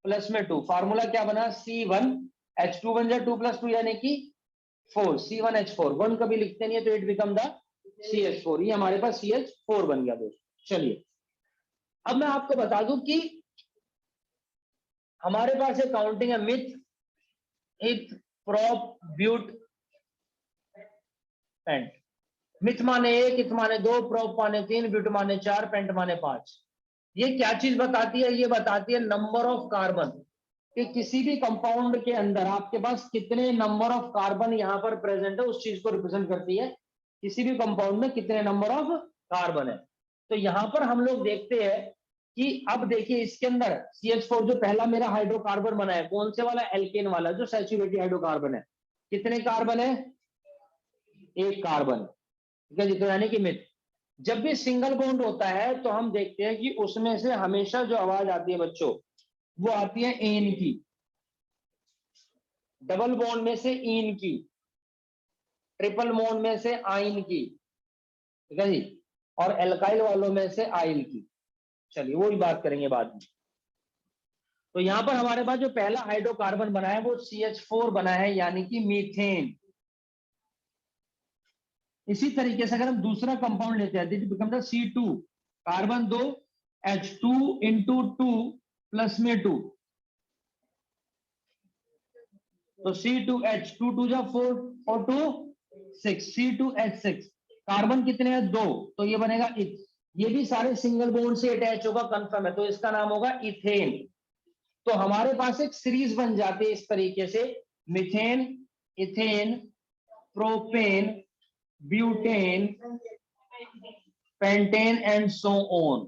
प्लस में 2। फार्मूला क्या बना? C1H2 बन जाए 2 + 2 यानी कि 4, C1H4। 1 कभी लिखते नहीं है तो इट बिकम द CH4। ये हमारे पास CH4 बन गया दोस्तों। चलिए अब मैं आपको बता दूं कि हमारे पास एक काउंटिंग है मिथ, इथ, प्रोप, ब्यूट, पेंट। मिथ माने 1, इथ माने 2, प्रोप माने 3, ब्यूट माने 4, पेंट माने 5। ये क्या चीज बताती है? ये बताती है नंबर ऑफ कार्बन, कि किसी भी कंपाउंड के अंदर आपके पास कितने नंबर ऑफ कार्बन यहां पर प्रेजेंट है, उस चीज को रिप्रेजेंट करती है। किसी भी कंपाउंड में कितने नंबर ऑफ कार्बन है। तो यहां पर हम लोग देखते हैं कि अब देखिए इसके अंदर CH4 जो पहला मेरा हाइड्रोकार्बन बना है, कौन से वाला, एल्केन वाला, जो सैचुरेटेड हाइड्रोकार्बन है। कितने कार्बन है, एक कार्बन, ठीक है जी। तो यानी कि मिथ, जब भी सिंगल बॉन्ड होता है तो हम देखते हैं कि उसमें से हमेशा जो आवाज आती है बच्चों, वो आती है एन की, डबल बॉन्ड में से इन की, ट्रिपल बॉन्ड में से आइन की, ठीक है जी, और एल्काइल वालों में से आइल की। चलिए वो ही बात करेंगे बाद में। तो यहां पर हमारे पास जो पहला हाइड्रोकार्बन बना है वो CH4 बना है, यानी कि मीथेन। इसी तरीके से अगर हम दूसरा कंपाउंड लेते हैं, this become the C2, carbon 2 H2 into 2 plus में 2, तो C2H, 2 2 जा 4 और 2 6, C2H6, कार्बन कितने हैं, 2, तो ये बनेगा इथ। ये भी सारे सिंगल बॉन्ड से अटैच होगा, कंफर्म है, तो इसका नाम होगा इथेन। तो हमारे पास एक सीरीज बन जाती है इस तरीके से, methane, ethane, propane, butane, pentane and so on,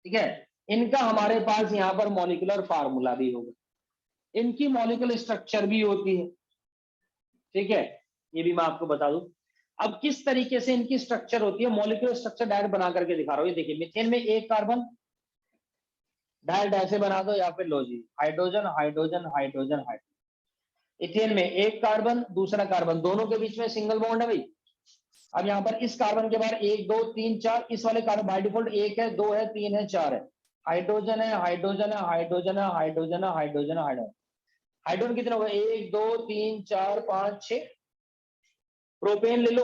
ठीक है। इनका हमारे पास यहां पर मॉलिक्यूलर फार्मूला भी होगा, इनकी मॉलिक्यूलर स्ट्रक्चर भी होती है, ठीक है, ये भी मैं आपको बता दूं। अब किस तरीके से इनकी स्ट्रक्चर होती है, मॉलिक्यूलर स्ट्रक्चर डायरेक्ट बना करके दिखा रहा हूं। ये देखिए, मीथेन में एक कार्बन, डायरेक्ट ऐसे बना दो, या फिर लो जी, hydrogen hydrogen hydrogen hydrogen. Ethane में एक कार्बन, दूसरा कार्बन, दोनों के बीच में सिंगल बॉन्ड है भाई। अब यहाँ पर इस कार्बन के बाद 1 2 3 4, इस वाले कार्बन बाय डिफॉल्ट 1 है, 2 है, 3 है, 4 है, हाइड्रोजन है, हाइड्रोजन है, हाइड्रोजन है, हाइड्रोजन है, हाइड्रोजन है, हाइड्रोजन। हाइड्रोजन कितने हो गए, 1 2 3 4 5 6। प्रोपेन ले लो,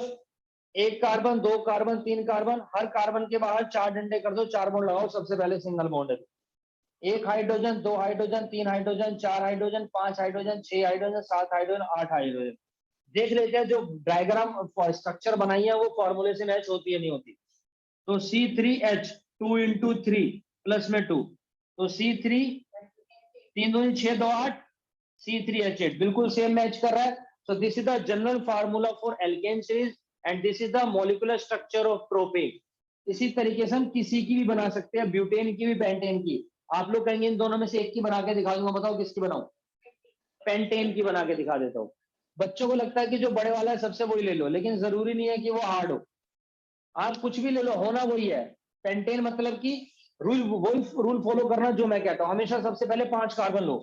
एक कार्बन, दो कार्बन, तीन कार्बन, हर कार्बन के बाहर 4 डंडे कर दो, 4 बॉन्ड लगाओ, सबसे पहले सिंगल बॉन्ड है। एक हाइड्रोजन, दो हाइड्रोजन, तीन हाइड्रोजन, चार हाइड्रोजन, पांच हाइड्रोजन, 6 हाइड्रोजन, 7 हाइड्रोजन, 8 हाइड्रोजन। देख लेते हैं जो डायग्राम स्ट्रक्चर बनाई है वो फॉर्मूले से मैच होती है नहीं होती। तो C3H 2 इंटू 3 प्लस में 2, तो C3, 3 2 6 2 8, C3H8 बिल्कुल सेम मैच कर रहा है। So this is the general formula for alkane series and this is the molecular structure of propane. इसी तरीके से हम किसी की भी बना सकते हैं, ब्यूटेन की भी, पेंटेन की। आप लोग कहेंगे इन दोनों में से एक की बना के दिखा दूंगा, बताओ किसकी बनाऊं, पेंटेन की बना के दिखा देता हूं। बच्चों को लगता है कि जो बड़े वाला है सबसे वही ले लो, लेकिन जरूरी नहीं है कि वो हार्ड हो, आप कुछ भी ले लो, होना वही है। पेंटेन मतलब कि रूल, वही रूल फॉलो करना जो मैं कहता हूं, हमेशा सबसे पहले 5 कार्बन लो,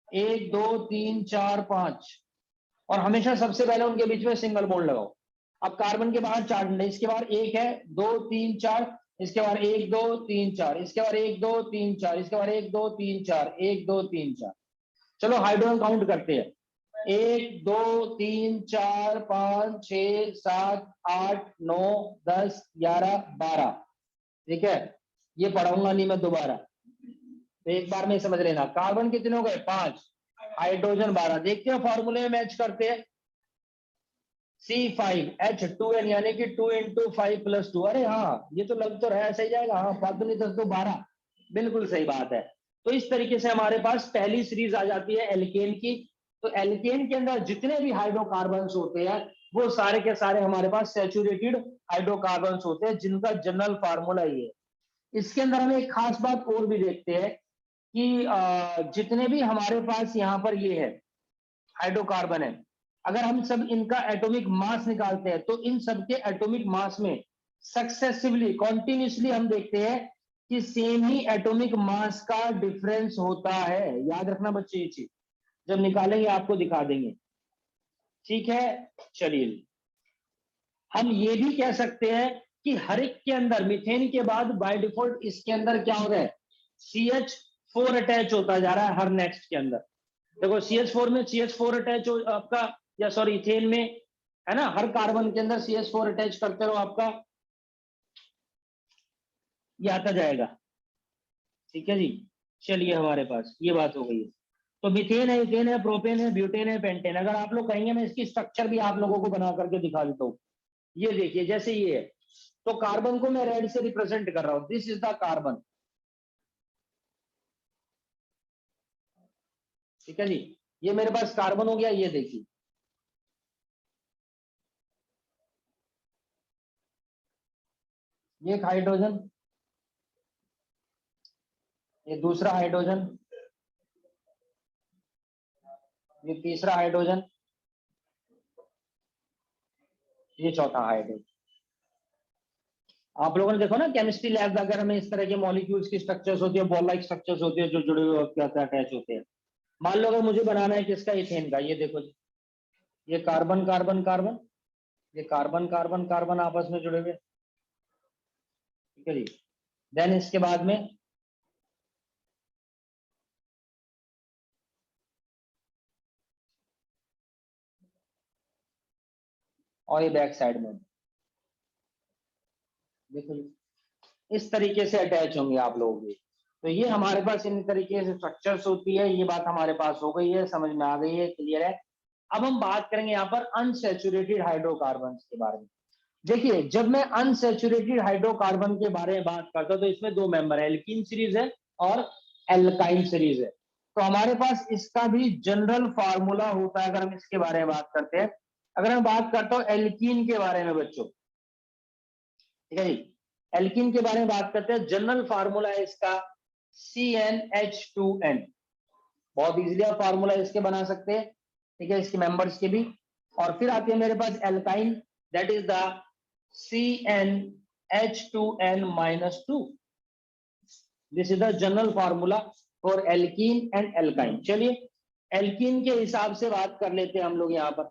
1 2 3 4 5, और हमेशा सबसे पहले उनके बीच में सिंगल बॉन्ड लगाओ। अब कार्बन के बाहर 4 डंडे, इसके बाद 1 है, 2 3 4, इसके बाद 1 2 3 4, इसके बाद 1 2 3 4, इसके बाद 1 2 3 4, 1 2 3 4। चलो हाइड्रोजन काउंट करते हैं, 1 2 3 4 5 6 7 8 9 10 11 12, ठीक है। ये पढ़ाऊंगा नहीं मैं दोबारा, तो एक बार में समझ लेना। कार्बन कितने हो गए, 5, हाइड्रोजन 12। देखते हैं फॉर्मूले में मैच करते हैं। C5H2N यानी कि 2 इंटू 5 प्लस 2, अरे हाँ ये तो लग तो रहा है, सही जाएगा, हाँ 5 दूनी 10 2 12, बिल्कुल सही बात है। तो इस तरीके से हमारे पास पहली सीरीज आ जाती है एल्केन की। तो एल्केन के अंदर जितने भी हाइड्रोकार्बन्स होते हैं वो सारे के सारे हमारे पास सैचुरेटेड हाइड्रोकार्बन्स होते हैं, जिनका जनरल फार्मूला ये है। इसके अंदर हम एक खास बात और भी देखते हैं कि जितने भी हमारे पास यहाँ पर ये है हाइड्रोकार्बन है, अगर हम सब इनका एटॉमिक मास निकालते हैं तो इन सब के एटॉमिक मास में सक्सेसिवली कॉन्टिन्यूसली हम देखते हैं कि सेम ही एटॉमिक मास का डिफरेंस होता है। याद रखना बच्चे ये चीज, जब निकालेंगे आपको दिखा देंगे, ठीक है। चलिए, हम ये भी कह सकते हैं कि हर एक के अंदर मीथेन के बाद बाय डिफॉल्ट इसके अंदर क्या हो रहा है, CH4 अटैच होता जा रहा है हर नेक्स्ट के अंदर। देखो CH4 में CH4 अटैच हो आपका, या सॉरी इथेन में, है ना, हर कार्बन के अंदर CH4 अटैच करते रहो आपका, ये आता जाएगा, ठीक है जी। चलिए हमारे पास ये बात हो गई है। तो मीथेन है, इथेन है, प्रोपेन है, ब्यूटेन है, पेंटेन। अगर आप लोग कहेंगे मैं इसकी स्ट्रक्चर भी आप लोगों को बना करके दिखा देता हूँ। ये देखिए जैसे ये है, तो कार्बन को मैं रेड से रिप्रेजेंट कर रहा हूं, दिस इज द कार्बन, ठीक है जी। ये मेरे पास कार्बन हो गया, ये देखिए, ये एक हाइड्रोजन, ये दूसरा हाइड्रोजन, ये तीसरा हाइड्रोजन, ये चौथा हाइड्रोजन। आप लोगों ने देखो ना केमिस्ट्री लैब वगैरह में इस तरह के मॉलिक्यूल्स की स्ट्रक्चर्स होती है, बॉल लाइक स्ट्रक्चर्स होती है जो जुड़े हुए अटैच होते हैं। मान लो अगर मुझे बनाना है किसका, इथेन का, ये देखो जी, ये कार्बन कार्बन कार्बन, ये कार्बन कार्बन कार्बन आपस में जुड़े हुए, ठीक है जी। देन इसके बाद में और ये बैक साइड में देखो इस तरीके से अटैच होंगे आप लोगों के। तो ये हमारे पास इन तरीके से स्ट्रक्चर्स होती है। ये बात हमारे पास हो गई है, समझ में आ गई है, क्लियर है। अब हम बात करेंगे यहाँ पर अनसैचुरेटेड हाइड्रोकार्बन के बारे में। देखिए जब मैं अनसैचुरेटेड हाइड्रोकार्बन के बारे में बात करता हूं तो इसमें दो मेंबर है, एल्कीन सीरीज है और एल्काइन सीरीज है। तो हमारे पास इसका भी जनरल फार्मूला होता है। अगर हम इसके बारे में बात करते हैं, अगर मैं बात करता हूं एल्कीन के बारे में बच्चों, ठीक है जी, एल्कीन के बारे में बात करते हैं, जनरल फार्मूला है इसका CnH2n। बहुत इजीली आप फार्मूला इसके बना सकते हैं, ठीक है, इसके मेंबर्स के भी। और फिर आती है मेरे पास alkyne, that is the CnH2n-2। This is the general formula for alkene and alkyne. चलिए एल्कीन के हिसाब से बात कर लेते हैं हम लोग यहाँ पर।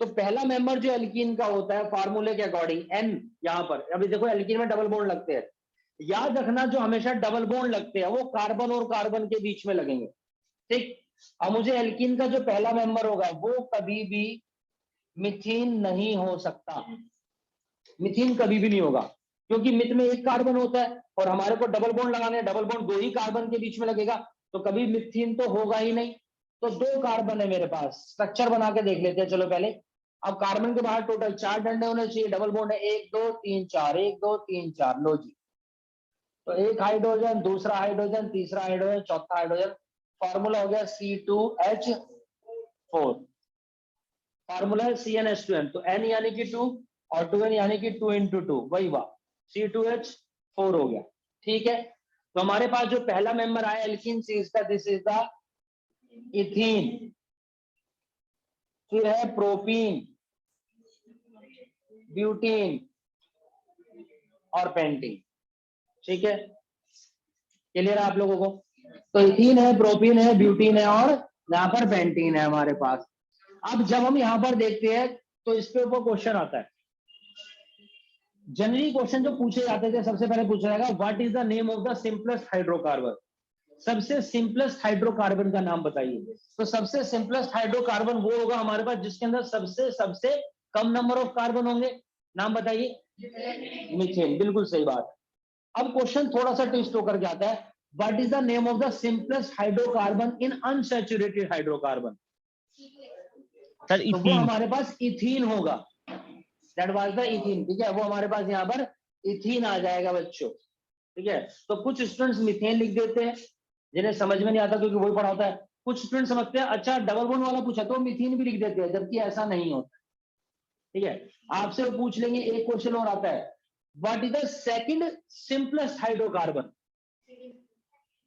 तो पहला मेंबर जो एल्कीन का होता है फार्मूले के अकॉर्डिंग N, यहाँ पर अभी देखो एल्कीन में डबल बॉन्ड लगते हैं। याद रखना जो हमेशा डबल बॉन्ड लगते हैं वो कार्बन और कार्बन के बीच में लगेंगे, ठीक। अब मुझे एल्कीन का जो पहला मेंबर होगा वो कभी भी मिथीन नहीं हो सकता, मिथीन कभी भी नहीं होगा, क्योंकि मिथ में एक कार्बन होता है और हमारे को डबल बॉन्ड लगाने हैं, डबल बॉन्ड दो ही कार्बन के बीच में लगेगा, तो कभी मिथीन तो होगा ही नहीं। तो दो कार्बन है मेरे पास, स्ट्रक्चर बना के देख लेते हैं चलो पहले। अब कार्बन के बाहर टोटल 4 डंडे होने चाहिए, डबल बॉन्ड है 1 2 3 4, 1 2 3 4, लो जी। तो एक हाइड्रोजन, दूसरा हाइड्रोजन, तीसरा हाइड्रोजन, चौथा हाइड्रोजन, फॉर्मूला हो गया C2H4। फॉर्मूला है CnH2n, तो n यानी कि 2 और 2n यानी कि 2 into 2, वही बात, C2H4 हो गया, ठीक है। तो हमारे पास जो पहला मेंबर आया एल्कीन सीरीज का, दिस इज द इथीन। फिर है प्रोपीन, ब्यूटीन और पेंटीन, ठीक है, क्लियर है आप लोगों को। तो इथीन है, प्रोपीन है, ब्यूटीन है और यहाँ पर पेंटीन है हमारे पास। अब जब हम यहाँ पर देखते हैं तो इसके ऊपर क्वेश्चन आता है। जनरली क्वेश्चन जो पूछे जाते थे सबसे पहले पूछा जाएगा what is the name of the simplest hydrocarbon, सबसे सिंपलेस्ट हाइड्रोकार्बन का नाम बताइए। तो सबसे सिंपलेस्ट हाइड्रोकार्बन वो होगा हमारे पास जिसके अंदर सबसे सबसे कम नंबर ऑफ कार्बन होंगे। नाम बताइए, मीथेन, बिल्कुल सही बात है। अब क्वेश्चन थोड़ा सा ट्विस्ट होकर के आता है, what is the name of the simplest hydrocarbon in unsaturated hydrocarbon. Sir तो वो हमारे पास इथीन होगा, दैट वाज द इथीन, ठीक है, वो हमारे पास यहाँ पर इथीन आ जाएगा बच्चों, ठीक है। तो कुछ स्टूडेंट्स मीथेन लिख देते हैं जिन्हें समझ में नहीं आता क्योंकि वही पढ़ा होता है। कुछ स्टूडेंट समझते हैं अच्छा डबल बॉन्ड वाला पूछा तो मीथेन भी लिख देते हैं, जबकि ऐसा नहीं होता, ठीक है। आपसे पूछ लेंगे, एक क्वेश्चन और आता है, what is the second simplest hydrocarbon,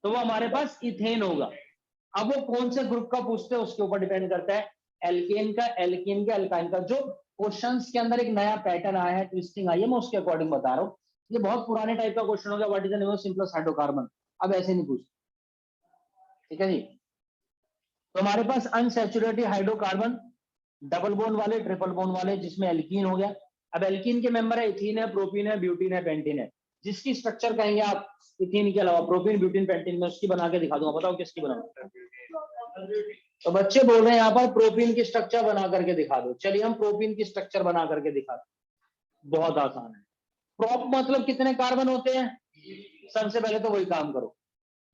तो वो हमारे पास इथेन होगा। अब वो कौन से ग्रुप का पूछते हैं उसके ऊपर डिपेंड करता है, एल्केन का, एल्कीन का, एल्काइन का। जो क्वेश्चंस के अंदर एक नया पैटर्न आया है, ट्विस्टिंग आई है, मैं उसके अकॉर्डिंग बता रहा हूँ। ये बहुत पुराने टाइप का क्वेश्चन हो गया, what is the name of simplest hydrocarbon, अब ऐसे नहीं पूछते, ठीक है जी। तो हमारे पास अनसैचुरेटेड हाइड्रोकार्बन, डबल बॉन्ड वाले, ट्रिपल बॉन्ड वाले, जिसमें एल्कीन हो गया। अब एल्कीन के मेंबर है इथीन है, प्रोपीन है, ब्यूटीन है, पेंटीन है। जिसकी स्ट्रक्चर कहेंगे आप इथीन के अलावा, प्रोपीन, ब्यूटीन, पेंटीन, में उसकी बना के दिखा दूंगा, बताओ किसकी बनाऊंगा। तो बच्चे बोल रहे हैं यहाँ पर प्रोपीन की स्ट्रक्चर बना करके दिखा दो। चलिए हम प्रोपीन की स्ट्रक्चर बना करके दिखा दो, बहुत आसान है। प्रोप मतलब कितने कार्बन होते हैं, सबसे पहले तो वही काम करो,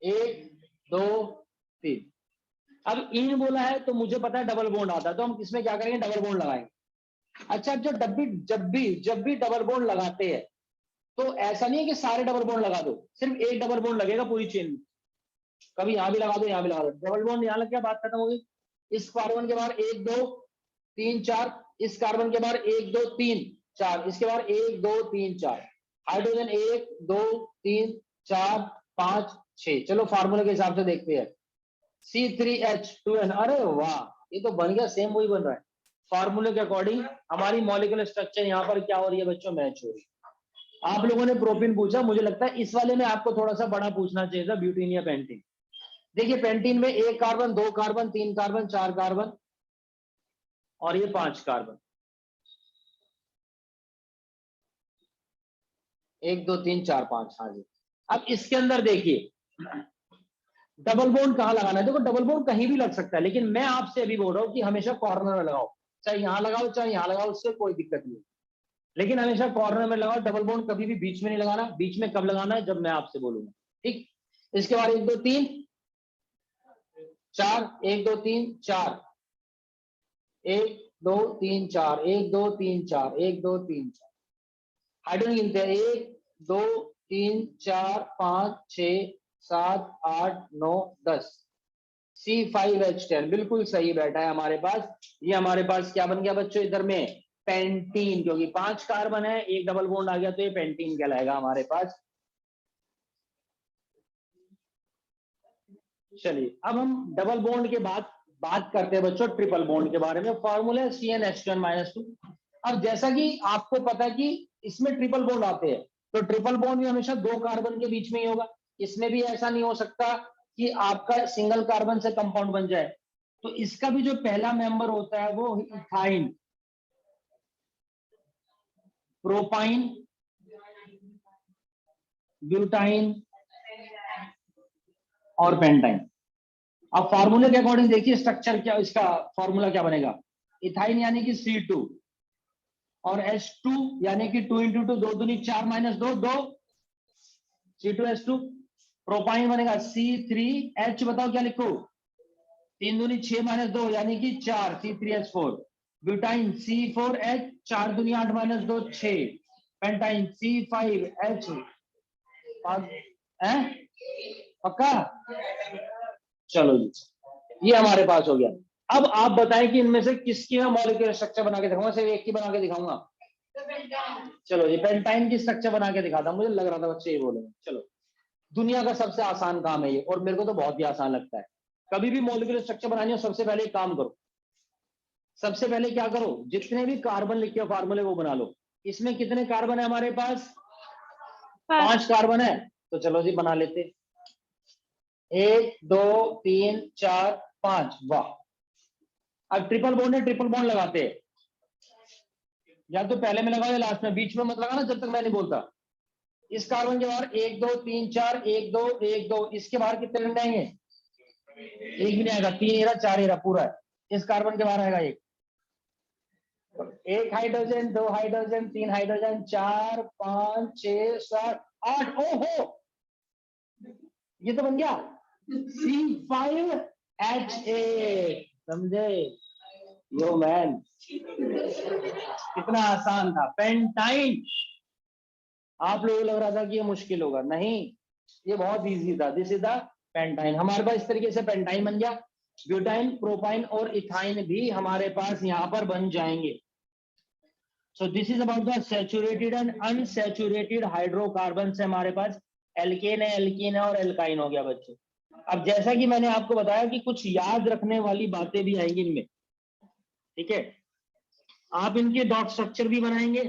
1 2 3। अब इन बोला है तो मुझे पता है डबल बॉन्ड आता है, तो हम इसमें क्या करेंगे, डबल बॉन्ड लगाएंगे। अच्छा जो जब भी डबल बॉन्ड लगाते हैं तो ऐसा नहीं है कि सारे डबल बॉन्ड लगा दो, सिर्फ एक डबल बॉन्ड लगेगा पूरी चेन में। कभी यहां भी लगा दो, यहां भी लगा दो, डबल बॉन्ड यहां लग गया, बात खत्म हो गई। इस कार्बन के बाहर 1 2 3 4, इस कार्बन के बाहर 1 2 3 4, इसके बाहर 1 2 3 4, हाइड्रोजन 1 2 3 4 5 6। चलो फार्मूले के हिसाब से देखते हैं। C3H2N, अरे वाह, ये तो बन गया, सेम वही बन रहा है। फार्मूले के अकॉर्डिंग हमारी मॉलिक्यूलर स्ट्रक्चर यहाँ पर क्या हो रही है बच्चों, मैच हो रही है। आप लोगों ने प्रोपीन पूछा, मुझे लगता है इस वाले में आपको थोड़ा सा बड़ा पूछना चाहिए था, ब्यूटीन या पेंटीन। देखिए पेंटीन में 1 कार्बन, 2 कार्बन, 3 कार्बन, 4 कार्बन और ये 5 कार्बन, 1 2 3 4 5। हाँ जी। अब इसके अंदर देखिए डबल बॉन्ड कहाँ लगाना है। देखो डबल बॉन्ड कहीं भी लग सकता है, लेकिन मैं आपसे अभी बोल रहा हूँ कि हमेशा कॉर्नर में लगाओ, चाहे यहां लगाओ चाहे यहां लगाओ, उससे कोई दिक्कत नहीं, लेकिन हमेशा कॉर्नर में लगाओ। डबल बॉन्ड कभी भी बीच में नहीं लगाना। बीच में कब लगाना है, जब मैं आपसे बोलूंगा, ठीक। इसके बाद 1 2 3 4, 1 2 3 4, 1 2 3 4, 1 2 3 4, 1 2 3 4। हाइड्रोजन गिनते हैं, 1 2 3 4 5 6 7 8 9 10। C5H10 बिल्कुल सही बैठा है हमारे पास। ये हमारे पास क्या बन गया बच्चों इधर में, पेंटीन, क्योंकि 5 कार्बन है, एक डबल बॉन्ड आ गया तो ये पेंटीन कहलाएगा हमारे पास। चलिए अब हम डबल बॉन्ड के बाद बात करते हैं बच्चों ट्रिपल बॉन्ड के बारे में। फॉर्मूला है CnH2n-2। अब जैसा कि आपको पता है कि इसमें ट्रिपल बॉन्ड आते हैं, तो ट्रिपल बॉन्ड भी हमेशा 2 कार्बन के बीच में ही होगा। इसमें भी ऐसा नहीं हो सकता कि आपका सिंगल कार्बन से कंपाउंड बन जाए। तो इसका भी जो पहला मेंबर होता है वो इथाइन, प्रोपाइन, ब्यूटाइन और पेंटाइन। अब फार्मूले के अकॉर्डिंग देखिए स्ट्रक्चर क्या, इसका फार्मूला क्या बनेगा। इथाइन यानी कि C2 और H2 यानी कि 2 × 2 2 दूनी 4 - 2 2 C2H2। प्रोपाइन बनेगा C3H, बताओ क्या लिखो, 3 दूनी 6 - 2 यानी कि 4 C3H4। ब्यूटाइन C4H, 4 दूनी 8 - 2 6। पेंटाइन C5H, पक्का। चलो जी, ये हमारे पास हो गया। अब आप बताएं कि इनमें से किसकी मैं मॉलिक्यूलर स्ट्रक्चर बना के दिखाऊंगा, सिर्फ एक की बना के दिखाऊंगा। चलो जी, पेंटाइन की स्ट्रक्चर बना के दिखाता हूं। मुझे लग रहा था बच्चे ये बोलेंगे। चलो, दुनिया का सबसे आसान काम है ये, और मेरे को तो बहुत ही आसान लगता है। कभी भी मॉलिक्यूलर स्ट्रक्चर बनानी हो, सबसे पहले एक काम करो, सबसे पहले क्या करो, जितने भी कार्बन लिखे हो फार्मूले वो बना लो। इसमें कितने कार्बन है हमारे पास, 5 कार्बन है। तो चलो जी बना लेते, 1 2 3 4 5। वाह। अब ट्रिपल बॉन्ड है, ट्रिपल बॉन्ड लगाते हैं, या तो पहले में लगाओ या लास्ट में, बीच में मत लगाना जब तक मैं नहीं बोलता। इस कार्बन के बाहर 1 2 3 4, 1 2 1 2। इसके बाहर कितने रंग आएंगे, एक भी नहीं आएगा, 3 एरा 4 एरा पूरा है। इस कार्बन के बाहर आएगा एक हाइड्रोजन, 2 हाइड्रोजन, 3 हाइड्रोजन, 4 5 6 7 8। ओहो, ये तो बन गया C5H8। समझे यो मैन, कितना आसान था। पेंटाइन, आप लोगों को लग रहा था कि ये मुश्किल होगा, नहीं, ये बहुत इजी था। This is the pentyne. हमारे पास इस तरीके से पेंटाइन बन गया। ब्यूटाइन, प्रोपाइन और इथाइन भी हमारे पास यहाँ पर बन जाएंगे। So this is about the saturated and unsaturated hydrocarbons है हमारे पास। एल्केन है, एल्कीन है और एल्काइन हो गया बच्चों। अब जैसा कि मैंने आपको बताया कि कुछ याद रखने वाली बातें भी आएंगी इनमें, ठीक है। आप इनके डॉट स्ट्रक्चर भी बनाएंगे,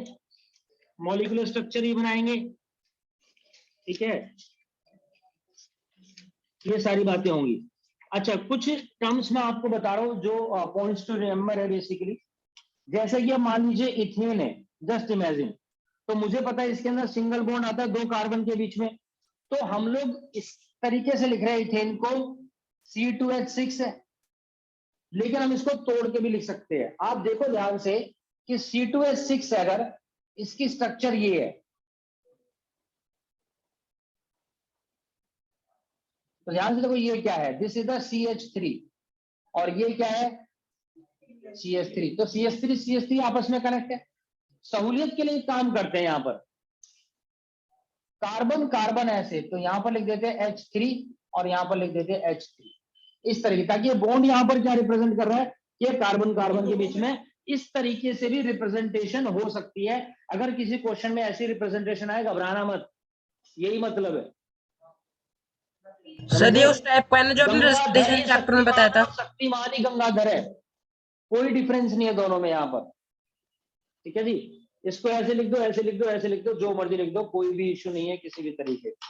मॉलिक्यूलर स्ट्रक्चर भी बनाएंगे, ठीक है। ये सारी बातें होंगी। अच्छा, कुछ टर्म्स मैं आपको बता रहा हूं जो पॉइंट्स टू रिमेंबर है बेसिकली। जैसे कि अब मान लीजिए इथेन है, जस्ट इमेजिन, तो मुझे पता है इसके अंदर सिंगल बॉन्ड आता है 2 कार्बन के बीच में, तो हम लोग इस तरीके से लिख रहे हैं इथेन को, C2H6 है, लेकिन हम इसको तोड़ के भी लिख सकते हैं। आप देखो ध्यान से कि C2H6 अगर इसकी स्ट्रक्चर ये है, तो ध्यान से देखो ये क्या है, दिस इज द CH3 और ये क्या है CH3। तो CH3 आपस में कनेक्ट है। सहूलियत के लिए काम करते हैं, यहां पर कार्बन कार्बन ऐसे, तो यहां पर लिख देते हैं H3 और यहां पर लिख देते हैं H3, इस तरीके, ताकि ये बॉन्ड यहां पर क्या रिप्रेजेंट कर रहा है, ये कार्बन कार्बन के बीच में। इस तरीके से भी रिप्रेजेंटेशन हो सकती है। अगर किसी क्वेश्चन में ऐसी रिप्रेजेंटेशन आए, घबराना मत, यही मतलब है। सर ये उस टाइप का है ना जो आपने गंगाधर रेसिटेशन ये चैप्टर में बताया था। शक्तिमान ही गंगाधर है, कोई डिफरेंस नहीं है दोनों में यहाँ पर। ठीक है जी, इसको ऐसे लिख दो, ऐसे लिख दो, ऐसे लिख दो, जो मर्जी लिख दो, कोई भी इश्यू नहीं है किसी भी तरीके का।